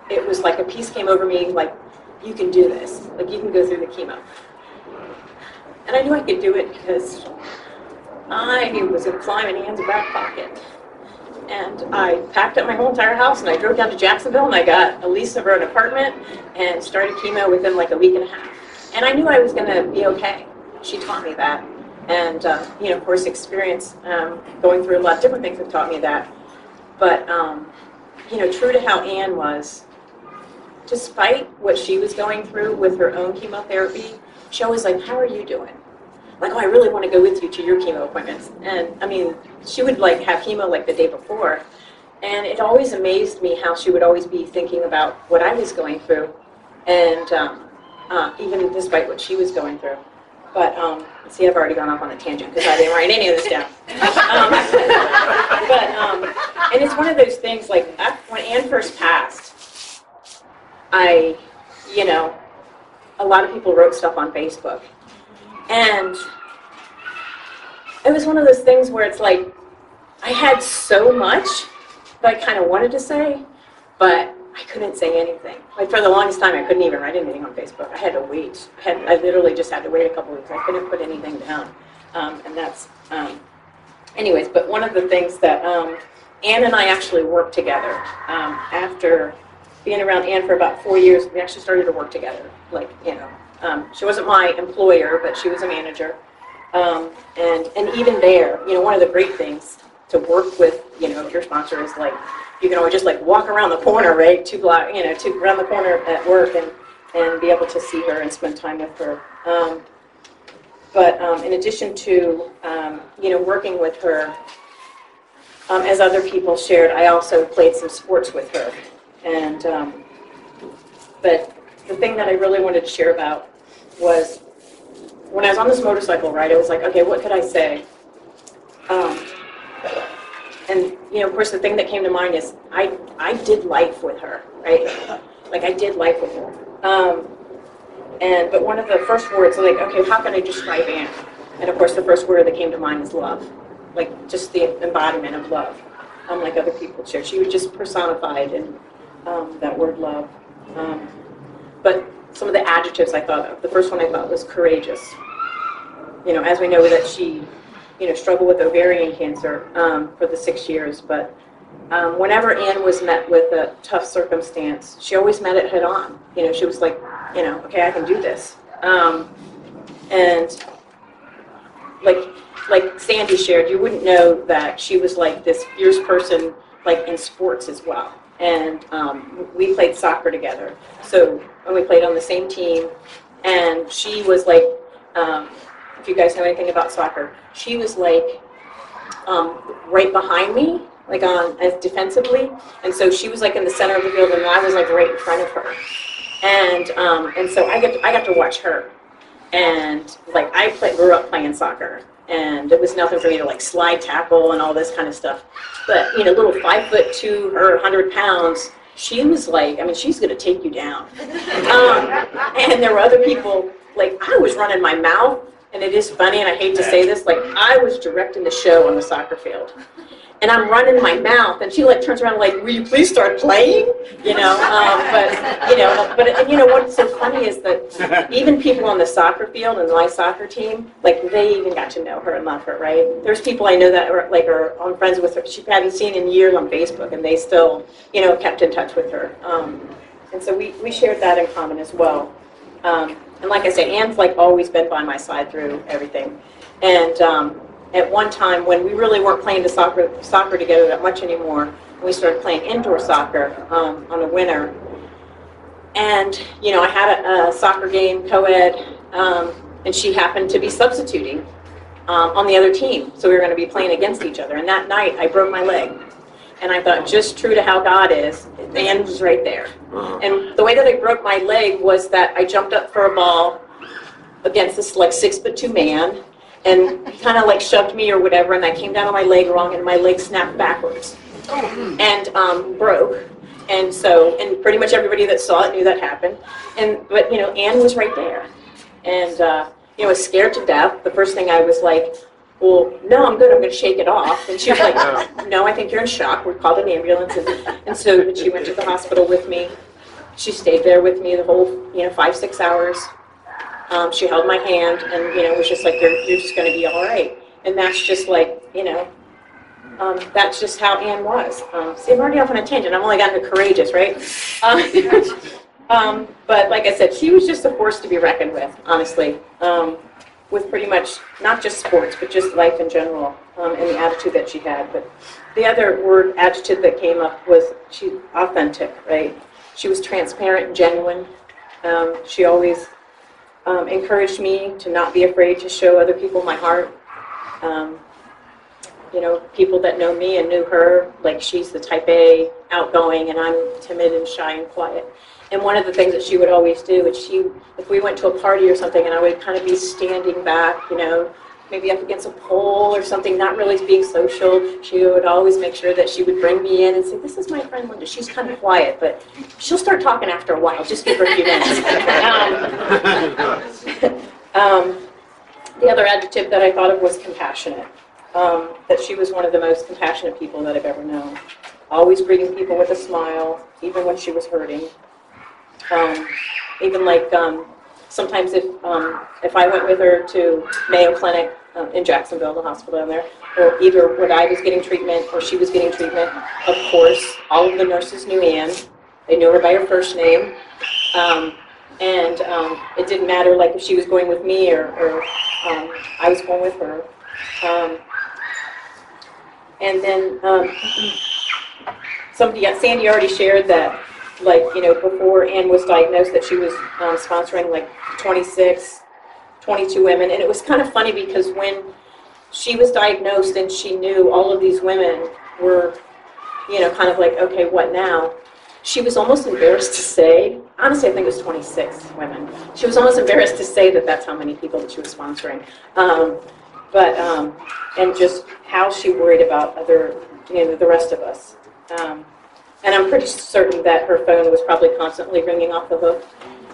it was like a peace came over me, like, you can do this. Like, you can go through the chemo. And I knew I could do it because I was going to climb in Ann's back pocket. And I packed up my whole entire house and I drove down to Jacksonville and I got a lease of an apartment and started chemo within like a week and a half. And I knew I was going to be okay. She taught me that. And, you know, of course, experience going through a lot of different things have taught me that. But, you know, true to how Ann was, despite what she was going through with her own chemotherapy, she always like, how are you doing? Like, oh, I really want to go with you to your chemo appointments. And, I mean, she would like have chemo like the day before. And it always amazed me how she would always be thinking about what I was going through. And even despite what she was going through. But, see, I've already gone off on a tangent because I didn't write any of this down. And it's one of those things, like, when Ann first passed, you know, a lot of people wrote stuff on Facebook. And it was one of those things where it's like, I had so much that I kind of wanted to say, but I couldn't say anything. Like, for the longest time, I couldn't even write anything on Facebook. I had to wait. I literally just had to wait a couple weeks. I couldn't put anything down. And that's, anyways, but one of the things that Ann and I actually worked together. After being around Ann for about 4 years, we actually started to work together. Like, you know, she wasn't my employer, but she was a manager. And even there, you know, one of the great things to work with, you know, your sponsor is like, you can always just like walk around the corner, right? 2 blocks, you know, around the corner at work and be able to see her and spend time with her. But in addition to, you know, working with her, as other people shared, I also played some sports with her. And, but the thing that I really wanted to share about was when I was on this motorcycle ride, I was like, okay, what could I say? And, you know, of course, the thing that came to mind is I did life with her, right? Like, I did life with her. But one of the first words, like, okay, how can I describe Ann? And, of course, the first word that came to mind is love. Like, just the embodiment of love, like other people shared. She was just personified in that word love. But some of the adjectives I thought of, the first one I thought was courageous. You know, as we know that she, you know, struggled with ovarian cancer for the 6 years, but whenever Ann was met with a tough circumstance, she always met it head on. You know, she was like, you know, okay, I can do this. And like Sandy shared, you wouldn't know that she was like this fierce person, like in sports as well. And we played soccer together. So when we played on the same team, and she was like, if you guys know anything about soccer, she was like right behind me, like as defensively. And so she was like in the center of the field, and I was like right in front of her. And so I got to watch her. And like grew up playing soccer, and it was nothing for me to like slide tackle and all this kind of stuff. But you know, little 5'2", her 100 pounds, she was like, I mean, she's gonna take you down. And there were other people, like I was running my mouth, and it is funny, and I hate to say this, like I was directing the show on the soccer field. And I'm running my mouth, and she like turns around like, will you please start playing? You know, but you know what's so funny is that even people on the soccer field and my soccer team, like they even got to know her and love her, right? There's people I know that are on friends with her. She hadn't seen in years on Facebook, and they still, you know, kept in touch with her. And so we shared that in common as well. And like I said, Ann's like always been by my side through everything. And at one time, when we really weren't playing the soccer together that much anymore, we started playing indoor soccer on a winter. And, you know, I had a soccer game, co-ed, and she happened to be substituting on the other team. So we were going to be playing against each other. And that night, I broke my leg. And I thought, just true to how God is, Ann was right there. And the way that I broke my leg was that I jumped up for a ball against this, like, 6'2" man. And he kind of like shoved me or whatever, and I came down on my leg wrong, and my leg snapped backwards and broke. And so, and pretty much everybody that saw it knew that happened. But you know, Ann was right there, and you know, I was scared to death. The first thing I was like, well, no, I'm good. I'm going to shake it off. And she was like, no, I think you're in shock. We called an ambulance, and so she went to the hospital with me. She stayed there with me the whole, you know, 5-6 hours. She held my hand, and you know, was just like, you're just going to be all right. And that's just like, you know, that's just how Anne was. See, I'm already off on a tangent. I'm only gotten to courageous, right? But like I said, she was just a force to be reckoned with, honestly, with pretty much not just sports, but just life in general, and the attitude that she had. But the other word, adjective that came up was she authentic, right? She was transparent and genuine. She always encouraged me to not be afraid to show other people my heart. You know, people that know me and knew her, like she's the type A, outgoing, and I'm timid and shy and quiet. And one of the things that she would always do is if we went to a party or something and I would kind of be standing back, you know, maybe up against a pole or something, not really being social, she would always make sure that she would bring me in and say, this is my friend Linda. She's kind of quiet, but she'll start talking after a while. Just give her a few minutes. The other adjective that I thought of was compassionate. That she was one of the most compassionate people that I've ever known. Always greeting people with a smile, even when she was hurting. Even like sometimes if I went with her to Mayo Clinic in Jacksonville, the hospital down there, or either when I was getting treatment or she was getting treatment, of course, all of the nurses knew Anne. They knew her by her first name. And it didn't matter like if she was going with me or I was going with her. And then Sandy already shared that, like, you know, before Anne was diagnosed, that she was sponsoring like 26, 22 women. And it was kind of funny because when she was diagnosed and she knew all of these women were, you know, kind of like, okay, what now? She was almost embarrassed to say, honestly, I think it was 26 women. She was almost embarrassed to say that that's how many people that she was sponsoring. And just how she worried about other, you know, the rest of us. And I'm pretty certain that her phone was probably constantly ringing off the hook.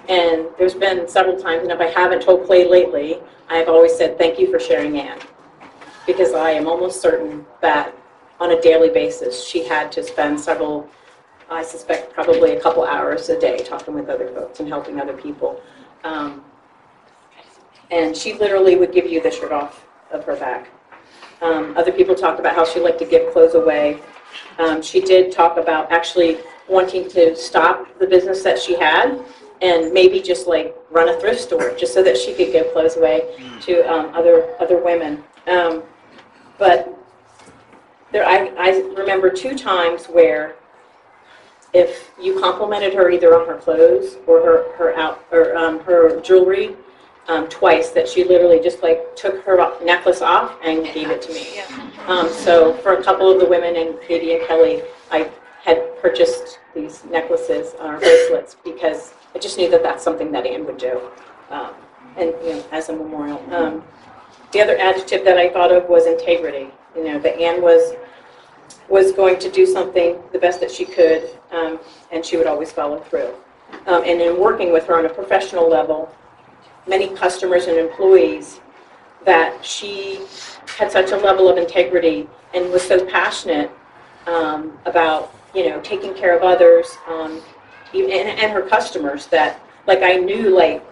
And there's been several times, and if I haven't told Clay lately, I've always said, thank you for sharing Anne. Because I am almost certain that on a daily basis, she had to spend several, I suspect probably a couple hours a day talking with other folks and helping other people. And she literally would give you the shirt off of her back. Other people talked about how she liked to give clothes away. She did talk about actually wanting to stop the business that she had and maybe just like run a thrift store just so that she could give clothes away to other women. But I remember 2 times where if you complimented her either on her clothes or her jewelry, twice, that she literally just like took her necklace off and gave it to me. So for a couple of the women, and Katie and Kelly, I had purchased these necklaces or bracelets because I just knew that that's something that Anne would do, and you know, as a memorial. The other adjective that I thought of was integrity. You know, that Anne was going to do something the best that she could, and she would always follow through. And in working with her on a professional level, many customers and employees, that she had such a level of integrity and was so passionate about, you know, taking care of others, and her customers, that like I knew like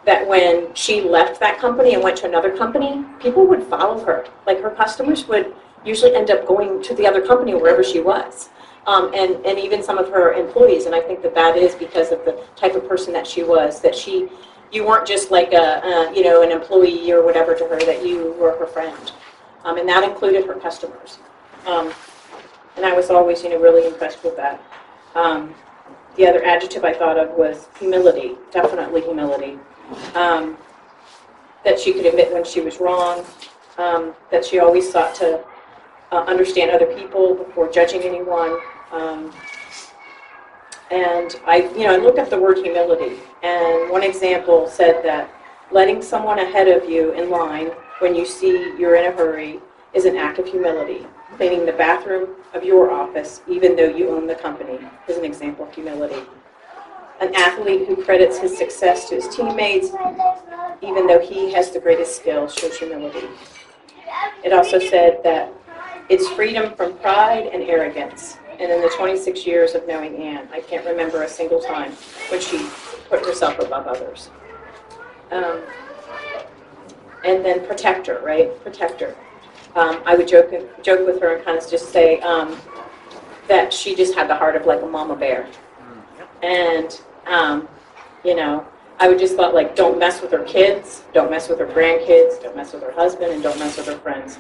that when she left that company and went to another company, people would follow her. Like her customers would usually end up going to the other company wherever she was. And even some of her employees, and I think that is because of the type of person that she was, that you weren't just like you know, an employee or whatever to her, that you were her friend. And that included her customers. And I was always, you know, really impressed with that. The other adjective I thought of was humility, definitely humility. That she could admit when she was wrong, that she always sought to understand other people before judging anyone. And I looked up the word humility, and one example said that letting someone ahead of you in line when you see you're in a hurry is an act of humility. Cleaning the bathroom of your office, even though you own the company, is an example of humility. An athlete who credits his success to his teammates, even though he has the greatest skill, shows humility. It also said that it's freedom from pride and arrogance. And in the 26 years of knowing Anne, I can't remember a single time when she put herself above others. And then protector, right? Protector. I would joke with her and kind of just say that she just had the heart of like a mama bear. And, you know, I would just thought, like, don't mess with her kids, don't mess with her grandkids, don't mess with her husband, and don't mess with her friends.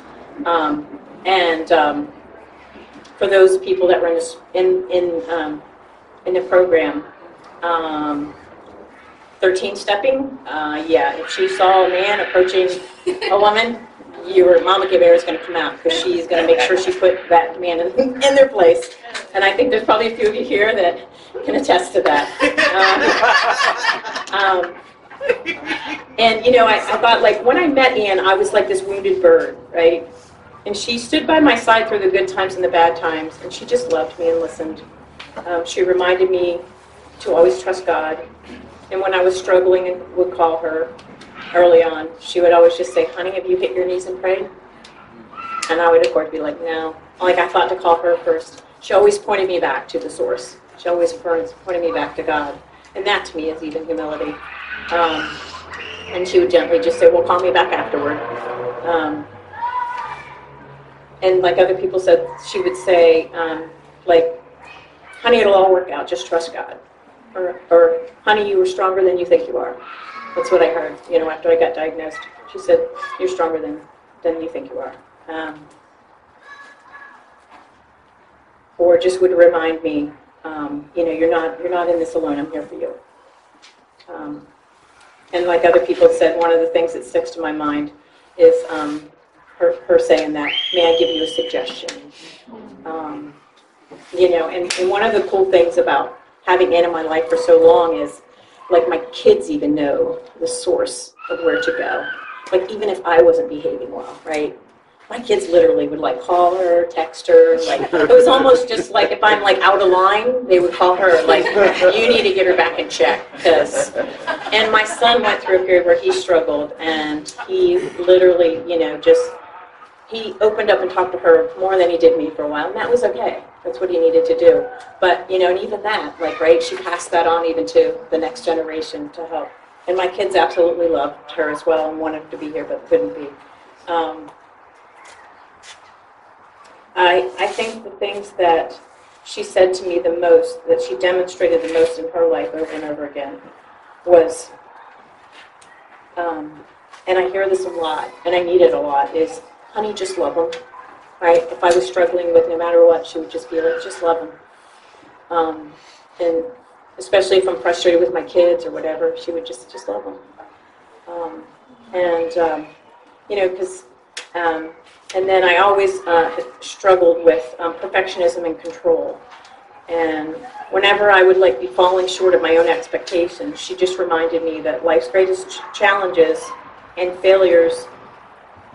For those people that were in the program, 13 stepping, yeah, if she saw a man approaching a woman, your mama bear is going to come out because she's going to make sure she put that man in their place. And I think there's probably a few of you here that can attest to that. And, you know, I thought, like, when I met Ann, I was like this wounded bird, right? And she stood by my side through the good times and the bad times, and she just loved me and listened. She reminded me to always trust God. And when I was struggling and would call her early on, she would always just say, honey, have you hit your knees and prayed? And I would, of course, be like, no. Like, I thought to call her first. She always pointed me back to the source. She always pointed me back to God. And that, to me, is even humility. And she would gently just say, well, call me back afterward. And like other people said, she would say, like, honey, it'll all work out. Just trust God. Or, honey, you were stronger than you think you are. That's what I heard, you know, after I got diagnosed. She said, you're stronger than you think you are. Or just would remind me, you know, you're not in this alone. I'm here for you. And like other people said, one of the things that sticks to my mind is her saying that, may I give you a suggestion? You know, and one of the cool things about having Ann in my life for so long is, like, my kids even know the source of where to go. Like, even if I wasn't behaving well, right? My kids literally would, like, call her, text her. Like, it was almost just like if I'm, like, out of line, they would call her, like, you need to get her back in check. And my son went through a period where he struggled, and he literally, you know, he opened up and talked to her more than he did me for a while, and that was okay. That's what he needed to do. But, you know, and even that, like, right, she passed that on even to the next generation to help. And my kids absolutely loved her as well and wanted to be here but couldn't be. I think the things that she said to me the most, that she demonstrated the most in her life over and over again was, and I hear this a lot, and I need it a lot, is, honey, just love them. Right? If I was struggling with no matter what, she would just be like, just love them. And especially if I'm frustrated with my kids or whatever, she would just love them. You know, because, and then I always struggled with perfectionism and control. And whenever I would, like, be falling short of my own expectations, she just reminded me that life's greatest challenges and failures,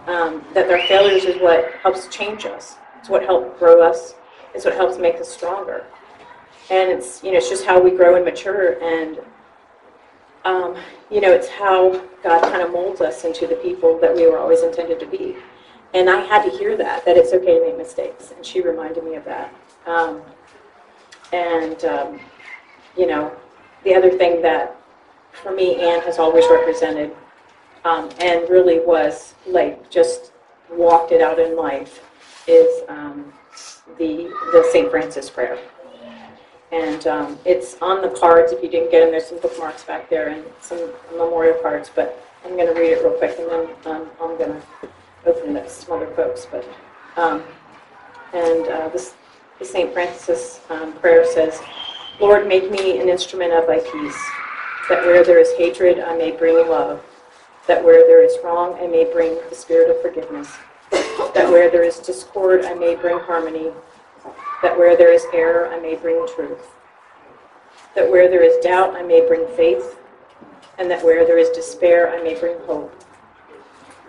that their failures is what helps change us. It's what helps grow us. It's what helps make us stronger. And it's, you know, it's just how we grow and mature. And, you know, it's how God kind of molds us into the people that we were always intended to be. And I had to hear that it's okay to make mistakes. And she reminded me of that. You know, the other thing that, for me, Ann has always represented, and really was, like, just walked it out in life, is the St. Francis prayer. And it's on the cards. If you didn't get them, there's some bookmarks back there and some memorial cards, but I'm going to read it real quick, and then I'm going to open it up to some other folks. But the St. Francis prayer says, Lord, make me an instrument of thy peace, that where there is hatred, I may bring love, that where there is wrong, I may bring the spirit of forgiveness, that where there is discord, I may bring harmony, that where there is error, I may bring truth, that where there is doubt, I may bring faith, and that where there is despair, I may bring hope,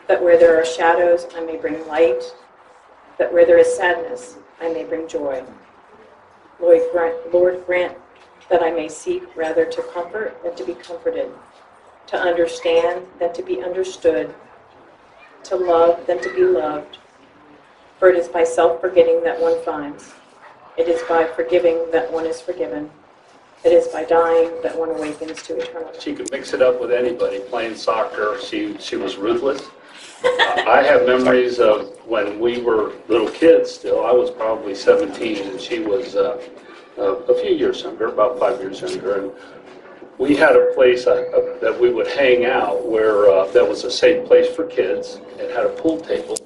that where there are shadows, I may bring light, that where there is sadness, I may bring joy. Lord, grant that I may seek rather to comfort than to be comforted, to understand than to be understood, to love than to be loved. For it is by self-forgetting that one finds. It is by forgiving that one is forgiven. It is by dying that one awakens to eternal life. She could mix it up with anybody. Playing soccer, she was ruthless. I have memories of when we were little kids still. I was probably 17 and she was a few years younger, about 5 years younger. And we had a place that we would hang out where that was a safe place for kids. It had a pool table.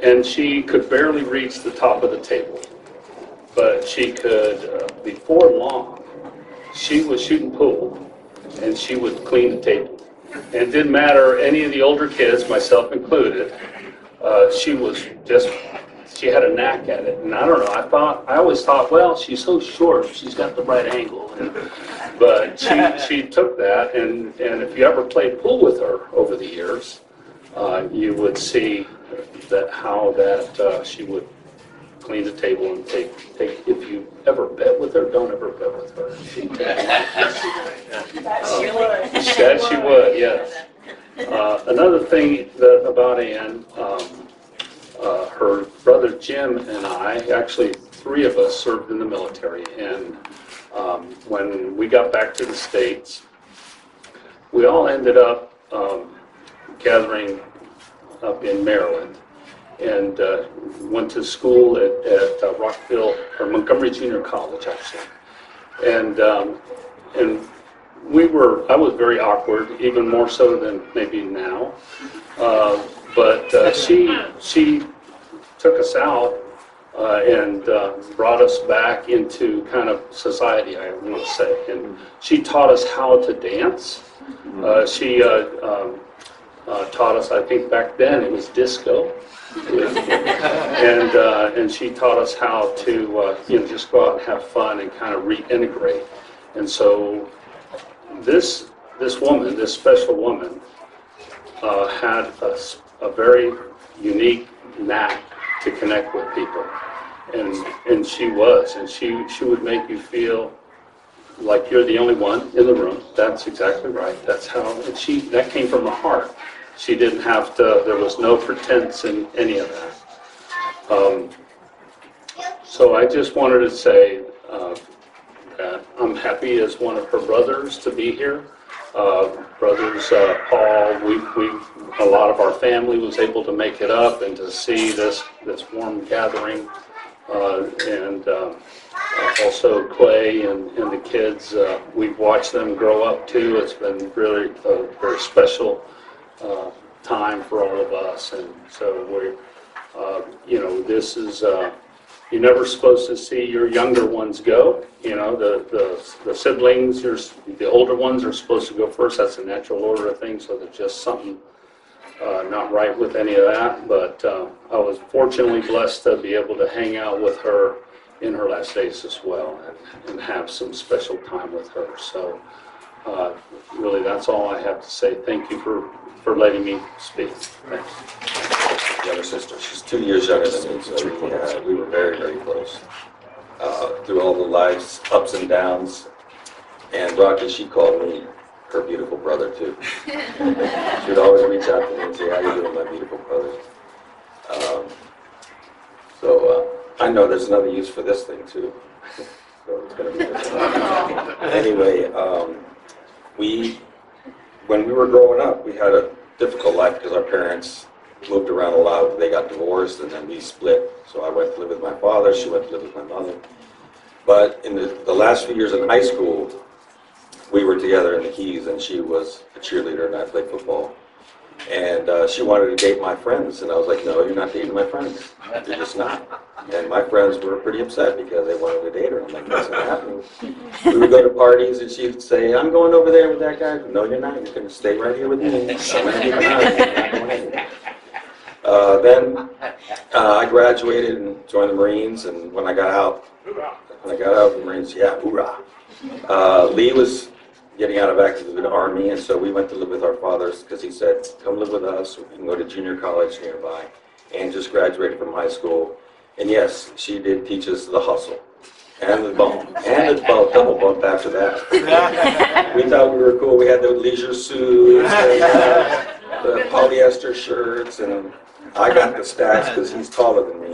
And she could barely reach the top of the table. But she could, before long, she was shooting pool and she would clean the table. And it didn't matter, any of the older kids, myself included, she had a knack at it. And I don't know, I always thought, well, she's so short, she's got the right angle. But she took that, and if you ever played pool with her over the years, you would see how she would clean the table and take. If you ever bet with her, don't ever bet with her. She said she would, yes. Another thing about Ann, her brother Jim and I, actually 3 of us served in the military, and when we got back to the States, we all ended up gathering up in Maryland, and went to school at Rockville, or Montgomery Junior College, actually. And I was very awkward, even more so than maybe now. But she took us out and brought us back into kind of society, I want to say. And she taught us how to dance. She taught us, I think back then it was disco. And she taught us how to just go out and have fun and kind of reintegrate. And so this woman, this special woman, had a very unique knack to connect with people, and she would make you feel like you're the only one in the room. That's exactly right. That's how that came from her heart. She didn't have to, there was no pretense in any of that. So I just wanted to say that I'm happy as one of her brothers to be here. Brothers Paul, a lot of our family was able to make it up and to see this warm gathering. And also Clay and the kids, we've watched them grow up too. It's been really a very special time for all of us, and so we're, this is, you're never supposed to see your younger ones go. The siblings, the older ones are supposed to go first. That's the natural order of things, so there's just something not right with any of that. But I was fortunately blessed to be able to hang out with her in her last days as well, and have some special time with her. So really, that's all I have to say. Thank you for letting me speak. Thanks. Younger sister. She's 2 years younger than me, so we were very, very close. Through all the life's ups and downs. And Rocky, she called me her beautiful brother too. She would always reach out to me and say, "How you doing, my beautiful brother?" I know there's another use for this thing too. So it's going to be different. Anyway, when we were growing up, we had a difficult life because our parents moved around a lot. They got divorced and then we split. So I went to live with my father, she went to live with my mother. But in the last few years in high school, we were together in the Keys, and she was a cheerleader and I played football. And she wanted to date my friends, and I was like, "No, you're not dating my friends. You're just not." And my friends were pretty upset because they wanted to date her. I'm like, "That's not happening." We would go to parties and she'd say, "I'm going over there with that guy." "No, you're not. You're going to stay right here with me. I'm going to keep an eye on you. You're not going anywhere." Then I graduated and joined the Marines, and when I got out of the Marines, hoorah. Lee was getting out of active in the Army, and so we went to live with our fathers because he said, "Come live with us. We can go to junior college nearby." And just graduated from high school. And yes, she did teach us the hustle and the bump, and the double bump after that. We thought we were cool. We had the leisure suits, and, the polyester shirts, and I got the stacks because he's taller than me.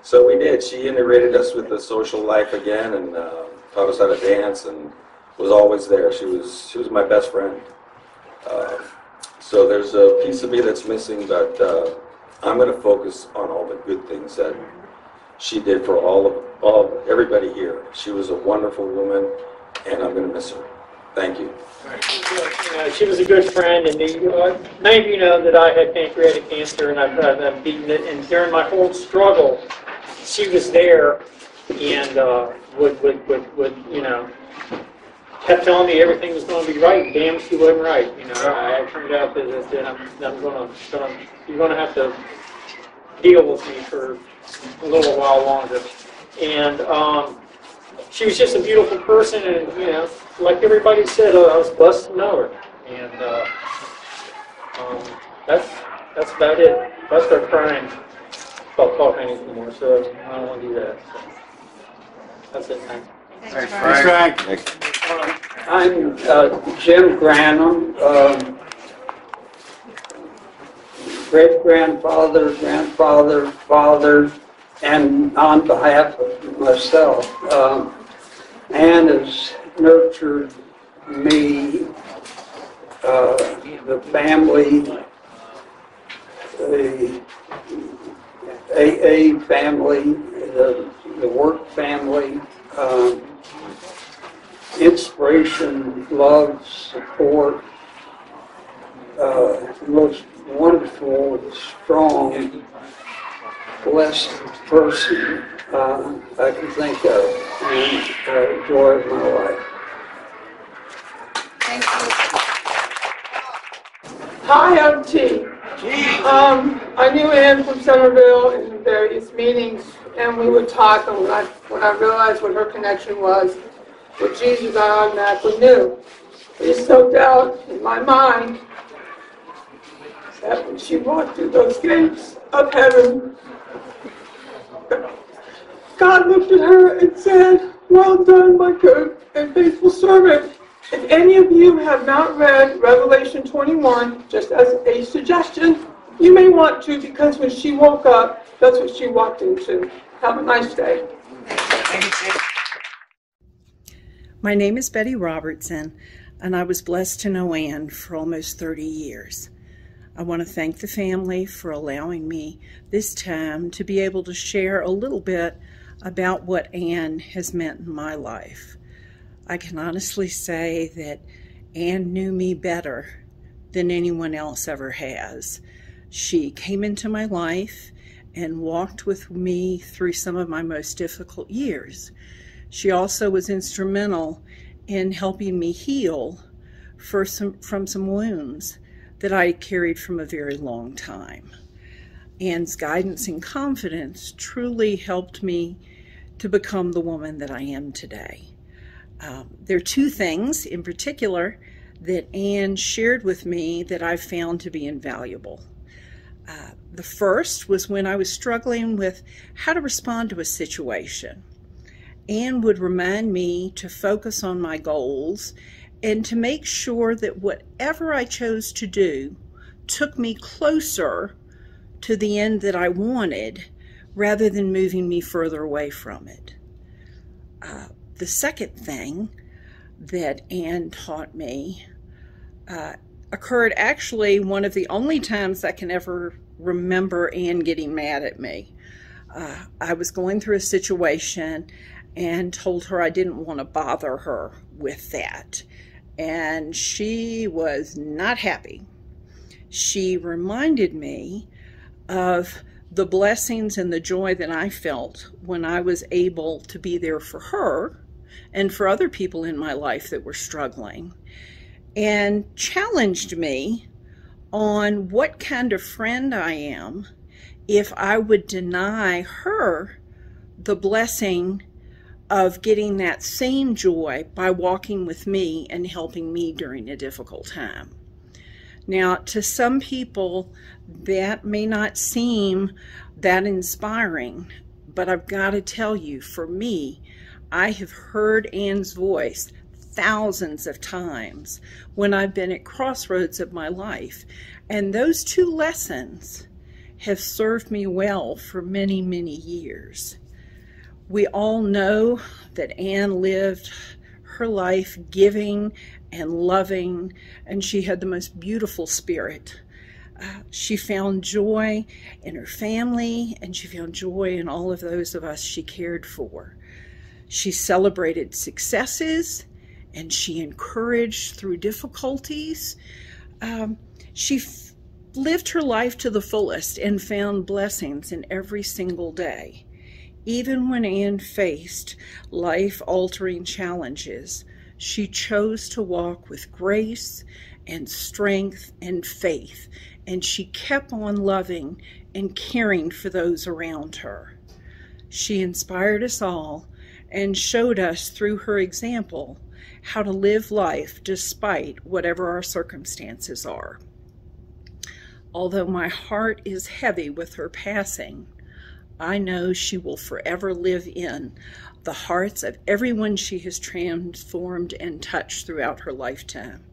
So we did. She integrated us with the social life again and taught us how to dance and was always there. She was my best friend. So there's a piece of me that's missing, but I'm going to focus on all the good things that she did for everybody here. She was a wonderful woman, and I'm going to miss her. Thank you. She was a good friend, and many of you know that I had pancreatic cancer, and I've beaten it. And during my whole struggle, she was there, and would kept telling me everything was going to be right. Damn, she wasn't right. I turned out that you're going to have to deal with me for a little while longer. And she was just a beautiful person, and like everybody said, I was blessed to know her. And that's about it. If I start crying, I'll talk anymore. So I don't want to do that. So that's it. Thanks. Thanks, Frank. I'm Jim Granum, great-grandfather, grandfather, father, and on behalf of myself. Ann has nurtured me, the family, the AA family, the work family, inspiration, love, support, most wonderful, strong, blessed person I can think of, and joy of my life. Thank you. Hi, I'm T. I knew Ann from Somerville in various meetings, and we would talk, and when I realized what her connection was with Jesus, I automatically knew. There's no doubt in my mind that when she walked through those gates of heaven, God looked at her and said, "Well done, my good and faithful servant." If any of you have not read Revelation 21, just as a suggestion, you may want to, because when she woke up, that's what she walked into. Have a nice day. My name is Betty Robertson, and I was blessed to know Ann for almost 30 years. I want to thank the family for allowing me this time to be able to share a little bit about what Ann has meant in my life. I can honestly say that Ann knew me better than anyone else ever has. She came into my life and walked with me through some of my most difficult years. She also was instrumental in helping me heal from some wounds that I carried from a very long time. Ann's guidance and confidence truly helped me to become the woman that I am today. There are two things in particular that Ann shared with me that I've found to be invaluable. The first was when I was struggling with how to respond to a situation. Ann would remind me to focus on my goals and to make sure that whatever I chose to do took me closer to the end that I wanted rather than moving me further away from it. The second thing that Ann taught me occurred actually one of the only times I can ever remember Ann getting mad at me. I was going through a situation and told her I didn't want to bother her with that. And she was not happy. She reminded me of the blessings and the joy that I felt when I was able to be there for her and for other people in my life that were struggling, and challenged me on what kind of friend I am if I would deny her the blessing of getting that same joy by walking with me and helping me during a difficult time. Now, to some people, that may not seem that inspiring, but I've got to tell you, for me, I have heard Ann's voice thousands of times when I've been at crossroads of my life, and those two lessons have served me well for many, many years. We all know that Ann lived her life giving and loving, and she had the most beautiful spirit. She found joy in her family, and she found joy in all of those of us she cared for. She celebrated successes, and she encouraged through difficulties. She lived her life to the fullest and found blessings in every single day. Even when Ann faced life-altering challenges, she chose to walk with grace and strength and faith, and she kept on loving and caring for those around her. She inspired us all and showed us through her example how to live life despite whatever our circumstances are. Although my heart is heavy with her passing, I know she will forever live in the hearts of everyone she has transformed and touched throughout her lifetime.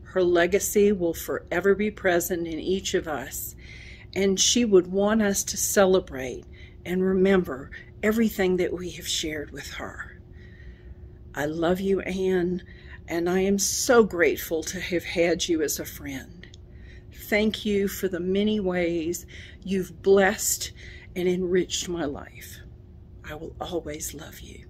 Her legacy will forever be present in each of us, and she would want us to celebrate and remember everything that we have shared with her. I love you, Ann, and I am so grateful to have had you as a friend. Thank you for the many ways you've blessed and enriched my life. I will always love you.